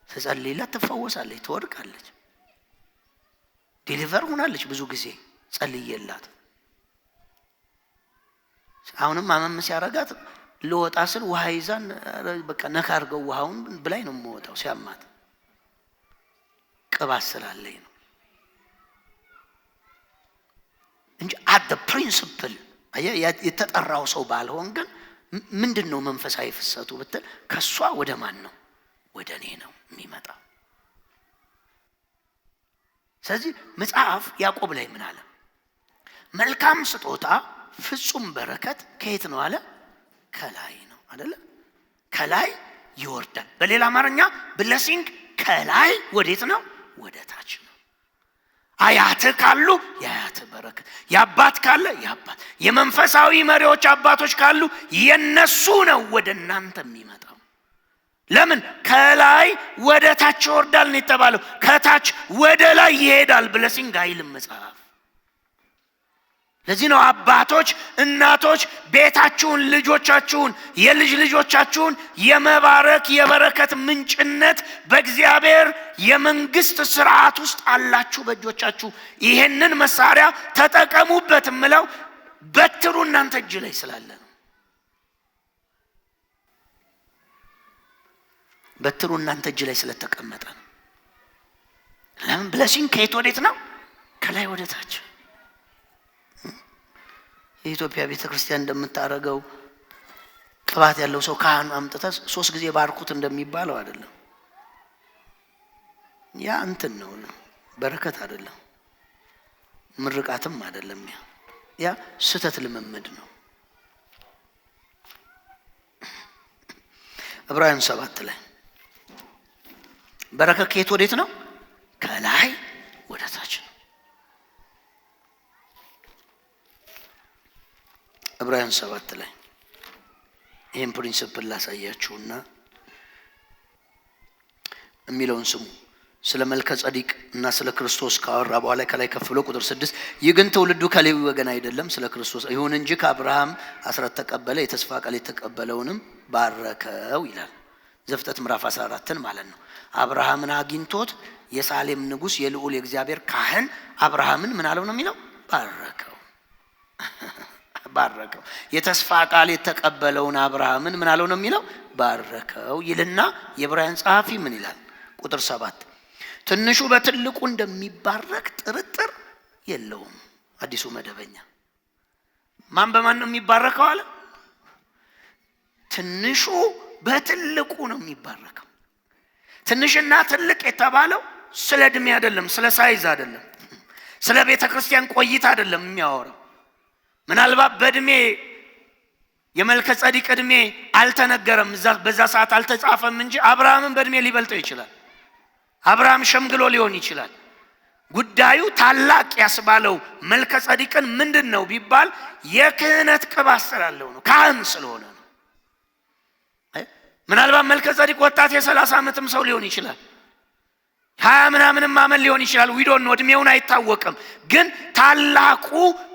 Speaker 1: ተጸልይላት ትፈወሳለች፣ ትወድቃለች፣ ዲሊቨር ሆናለች። ብዙ ጊዜ ጸልይላት አሁንም አመም ሲያረጋት ልወጣ ስል ውሃ ይዛን በቃ ነካ አድርገው ውሃውን ብላይ ነው የምወጣው ሲያማት። ቅባት ስላለኝ ነው እንጂ አት ፕሪንሲፕል የተጠራው ሰው ባልሆን ግን ምንድነው መንፈሳዊ ፍሰቱ ብትል ከሷ ወደ ማን ነው? ወደ እኔ ነው የሚመጣው። ስለዚህ መጽሐፍ ያዕቆብ ላይ ምን አለ? መልካም ስጦታ ፍጹም በረከት ከየት ነው አለ? ከላይ ነው አይደለ? ከላይ ይወርዳል። በሌላ አማርኛ ብለሲንግ ከላይ ወዴት ነው? ወደ ታች ነው። አያት ካሉ የአያት በረከት፣ ያባት ካለ ያባት፣ የመንፈሳዊ መሪዎች አባቶች ካሉ የነሱ ነው ወደ እናንተ የሚመጣው። ለምን? ከላይ ወደ ታች ይወርዳል ነው የተባለው። ከታች ወደ ላይ ይሄዳል ብለሲንግ አይልም መጽሐፍ። ለዚህ ነው አባቶች እናቶች ቤታችሁን ልጆቻችሁን የልጅ ልጆቻችሁን የመባረክ የበረከት ምንጭነት በእግዚአብሔር የመንግስት ስርዓት ውስጥ አላችሁ በእጆቻችሁ። ይሄንን መሳሪያ ተጠቀሙበት እምለው በትሩ እናንተ እጅ ላይ ስላለ ነው። በትሩ እናንተ እጅ ላይ ስለተቀመጠ ነው። ለምን? ብለሲንግ ከየት ወዴት ነው? ከላይ ወደ ታች። የኢትዮጵያ ቤተክርስቲያን እንደምታረገው ቅባት ያለው ሰው ካህን አምጥተህ 3 ጊዜ ባርኩት እንደሚባለው አይደለም። ያ እንትን ነው፣ በረከት አይደለም፣ ምርቃትም አይደለም። ያ ስተት ልምምድ ነው። ዕብራውያን 7 ላይ በረከት ከየት ወዴት ነው? ከላይ ወደ ታች ነው። ዕብራውያን 7 ላይ ይሄን ፕሪንሲፕል ላሳያችሁና የሚለውን ስሙ። ስለ መልከ ጸዲቅ እና ስለ ክርስቶስ ካወራ በኋላ ከላይ ከፍሎ ቁጥር 6 ይህ ግን ትውልዱ ከሌዊ ወገን አይደለም ስለ ክርስቶስ ይሁን እንጂ ከአብርሃም አስራት ተቀበለ የተስፋ ቃል የተቀበለውንም ባረከው ይላል። ዘፍጥረት ምዕራፍ 14ን ማለት ነው። አብርሃምን አግኝቶት የሳሌም ንጉስ የልዑል የእግዚአብሔር ካህን አብርሃምን ምን አለው ነው የሚለው? ባረከው። የተስፋ ቃል የተቀበለውን አብርሃምን ምን አለው ነው የሚለው? ባረከው ይልና የዕብራውያን ጸሐፊ ምን ይላል? ቁጥር 7 ትንሹ በትልቁ እንደሚባረክ ጥርጥር የለውም። አዲሱ መደበኛ ማን በማን ነው የሚባረከው አለ? ትንሹ በትልቁ ነው የሚባረከው። ትንሽና ትልቅ የተባለው ስለ እድሜ አይደለም፣ ስለ ሳይዝ አይደለም፣ ስለ ቤተ ክርስቲያን ቆይታ አይደለም የሚያወራው። ምናልባት በእድሜ የመልከ ጸዲቅ እድሜ አልተነገረም፣ በዛ ሰዓት አልተጻፈም እንጂ አብርሃምን በእድሜ ሊበልጠው ይችላል። አብርሃም ሸምግሎ ሊሆን ይችላል። ጉዳዩ ታላቅ ያስባለው መልከ ጸዲቅን ምንድነው ቢባል የክህነት ቅባት ስላለው ነው፣ ካህን ስለሆነ ነው። ምናልባት መልከ ጸዲቅ ወጣት የ30 ዓመትም ሰው ሊሆን ይችላል፣ 20 ምናምንም ዓመት ሊሆን ይችላል። ዊዶን ነው፣ እድሜውን አይታወቅም። ግን ታላቁ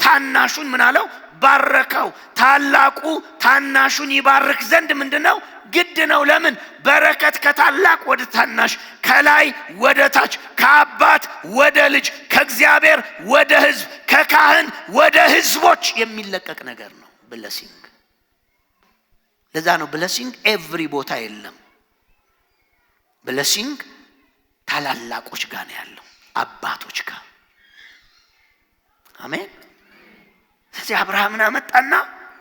Speaker 1: ታናሹን ምን አለው? ባረከው። ታላቁ ታናሹን ይባርክ ዘንድ ምንድነው? ግድ ነው። ለምን? በረከት ከታላቅ ወደ ታናሽ፣ ከላይ ወደ ታች፣ ከአባት ወደ ልጅ፣ ከእግዚአብሔር ወደ ሕዝብ፣ ከካህን ወደ ሕዝቦች የሚለቀቅ ነገር ነው ብለሲንግ። ለዛ ነው ብለሲንግ ኤቭሪ ቦታ የለም። ብለሲንግ ታላላቆች ጋር ነው ያለው፣ አባቶች ጋር። አሜን። ስለዚህ አብርሃምን አመጣና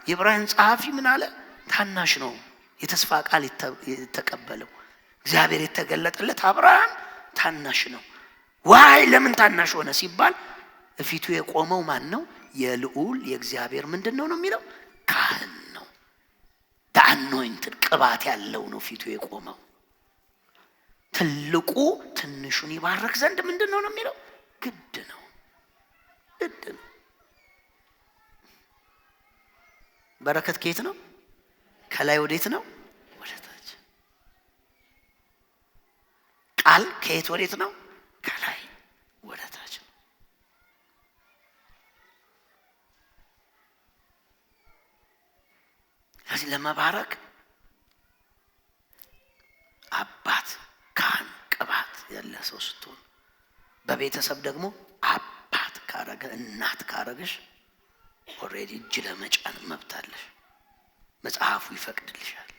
Speaker 1: የዕብራውያን ጸሐፊ ምን አለ? ታናሽ ነው የተስፋ ቃል የተቀበለው እግዚአብሔር የተገለጠለት አብርሃም ታናሽ ነው። ዋይ ለምን ታናሽ ሆነ ሲባል እፊቱ የቆመው ማን ነው? የልዑል የእግዚአብሔር ምንድነው ነው የሚለው? ካህን ነው። ዳኖይንትን ቅባት ያለው ነው ፊቱ የቆመው። ትልቁ ትንሹን ይባርክ ዘንድ ምንድነው ነው የሚለው? ግድ ነው። ግድ ነው። በረከት ከየት ነው? ከላይ ወዴት ነው? ወደ ታች። ቃል ከየት ወዴት ነው? ከላይ ወደ ታች። ስለዚህ ለመባረክ አባት፣ ካህን፣ ቅባት ያለ ሰው ስትሆን፣ በቤተሰብ ደግሞ አባት ካረገ እናት ካረገሽ ኦሬዲ እጅ ለመጫን መብታለሽ። መጽሐፉ ይፈቅድልሻል።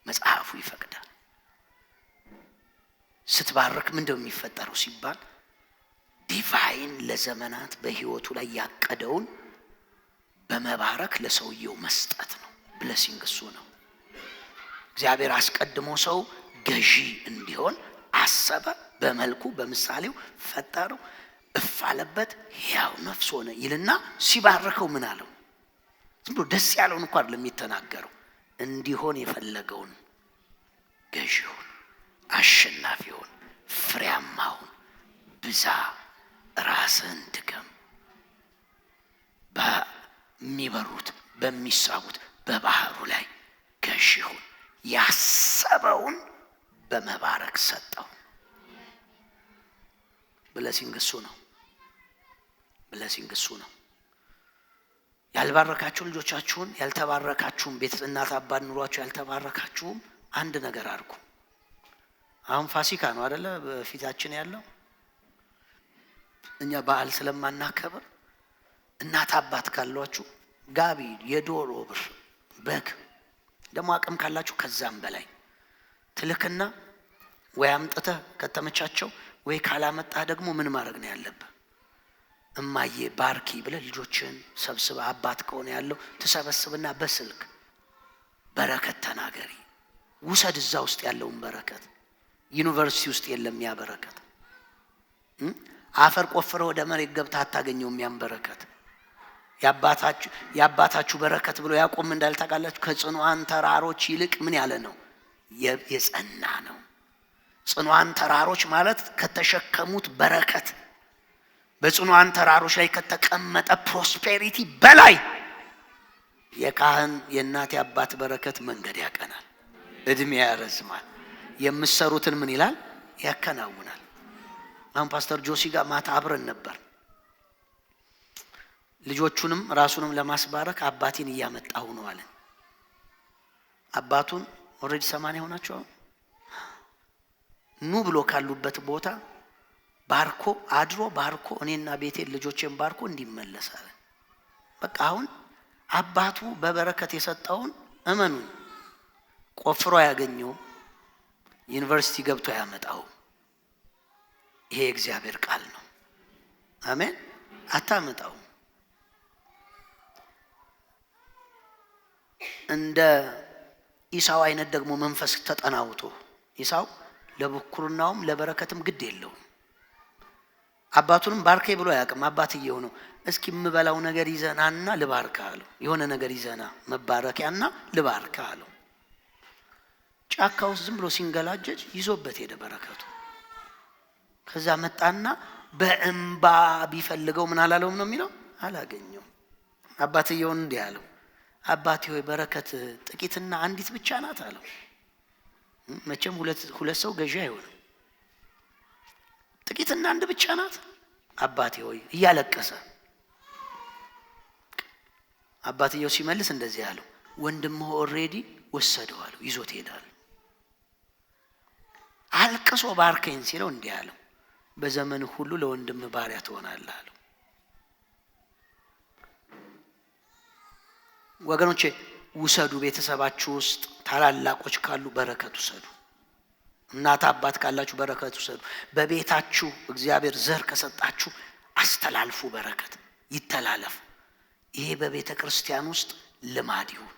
Speaker 1: መጽሐፉ ይፈቅዳል። ስትባረክ ምንድነው የሚፈጠረው ሲባል ዲቫይን ለዘመናት በህይወቱ ላይ ያቀደውን በመባረክ ለሰውየው መስጠት ነው። ብለሲንግ እሱ ነው። እግዚአብሔር አስቀድሞ ሰው ገዢ እንዲሆን አሰበ፣ በመልኩ በምሳሌው ፈጠረው፣ እፍ አለበት፣ ሕያው ነፍስ ሆነ ይልና ሲባርከው ምን አለው? ዝም ብሎ ደስ ያለውን እንኳን አይደለም የሚተናገረው፣ እንዲሆን የፈለገውን ገዢውን፣ አሸናፊውን፣ ፍሬያማውን፣ ብዛ፣ ራስህን ድገም፣ በሚበሩት በሚሳቡት በባህሩ ላይ ገዢውን ያሰበውን በመባረክ ሰጠው። ብለሲንግ እሱ ነው። ብለሲንግ እሱ ነው። ያልባረካችሁ ልጆቻችሁን፣ ያልተባረካችሁም ቤት እናት አባት ኑሯችሁ ያልተባረካችሁም አንድ ነገር አድርጉ። አሁን ፋሲካ ነው አይደለ? በፊታችን ያለው እኛ በዓል ስለማናከብር እናት አባት ካሏችሁ ጋቢ፣ የዶሮ ብር፣ በግ ደግሞ አቅም ካላችሁ ከዛም በላይ ትልክና ወይ አምጥተህ ከተመቻቸው ወይ ካላመጣህ ደግሞ ምን ማድረግ ነው ያለብህ? እማዬ ባርኪ ብለህ ልጆችን ሰብስበ፣ አባት ከሆነ ያለው ተሰበስብና በስልክ በረከት ተናገሪ። ውሰድ እዛ ውስጥ ያለውን በረከት። ዩኒቨርሲቲ ውስጥ የለም ያ በረከት። አፈር ቆፍረ ወደ መሬት ገብታ አታገኘውም ያን በረከት። ያባታችሁ በረከት ብሎ ያቆም እንዳልታቃላችሁ ከጽኑዓን ተራሮች ይልቅ ምን ያለ ነው? የጸና ነው። ጽኑዓን ተራሮች ማለት ከተሸከሙት በረከት፣ በጽኑዓን ተራሮች ላይ ከተቀመጠ ፕሮስፔሪቲ በላይ የካህን የእናት የአባት በረከት መንገድ ያቀናል፣ እድሜ ያረዝማል፣ የምትሰሩትን ምን ይላል? ያከናውናል። አሁን ፓስተር ጆሲ ጋር ማታ አብረን ነበር። ልጆቹንም ራሱንም ለማስባረክ አባቴን እያመጣሁ ነው አለ። አባቱን ኦሬዲ 80 ሆናቸው ኑ ብሎ ካሉበት ቦታ ባርኮ አድሮ ባርኮ እኔና ቤቴን ልጆቼን ባርኮ እንዲመለስ አለ። በቃ አሁን አባቱ በበረከት የሰጠውን እመኑ ቆፍሮ ያገኘው ዩኒቨርሲቲ ገብቶ ያመጣው ይሄ እግዚአብሔር ቃል ነው። አሜን። አታመጣው እንደ ኢሳው አይነት ደግሞ መንፈስ ተጠናውቶ ኢሳው ለብኩርናውም ለበረከትም ግድ የለውም። አባቱንም ባርከ ብሎ ያቅም አባትየው ነው። እስኪ የምበላው ነገር ይዘናና ልባርካ አለው። የሆነ ነገር ይዘና መባረኪያና ልባርካ አለው። ጫካው ዝም ብሎ ሲንገላጀጅ ይዞበት ሄደ በረከቱ። ከዛ መጣና በእንባ ቢፈልገው ምን አላለውም ነው የሚለው? አላገኘው። አባትየውን እንዲህ አለው፣ አባቴ ሆይ በረከት ጥቂትና አንዲት ብቻ ናት አለው። መቼም ሁለት ሰው ገዢ አይሆንም። ጥቂትና አንድ ብቻ ናት አባቴ ሆይ እያለቀሰ። አባትየው ሲመልስ እንደዚህ አለው፣ ወንድምህ ኦሬዲ ወሰደው አለው፣ ይዞት ሄዳል። አልቅሶ ባርከኝ ሲለው እንዲህ አለው፣ በዘመን ሁሉ ለወንድምህ ባሪያ ትሆናለህ አለው። ወገኖቼ ውሰዱ። ቤተሰባችሁ ውስጥ ታላላቆች ካሉ በረከት ውሰዱ። እናት አባት ካላችሁ በረከት ውሰዱ። በቤታችሁ እግዚአብሔር ዘር ከሰጣችሁ አስተላልፉ። በረከት ይተላለፍ። ይሄ በቤተ ክርስቲያን ውስጥ ልማድ ይሁን።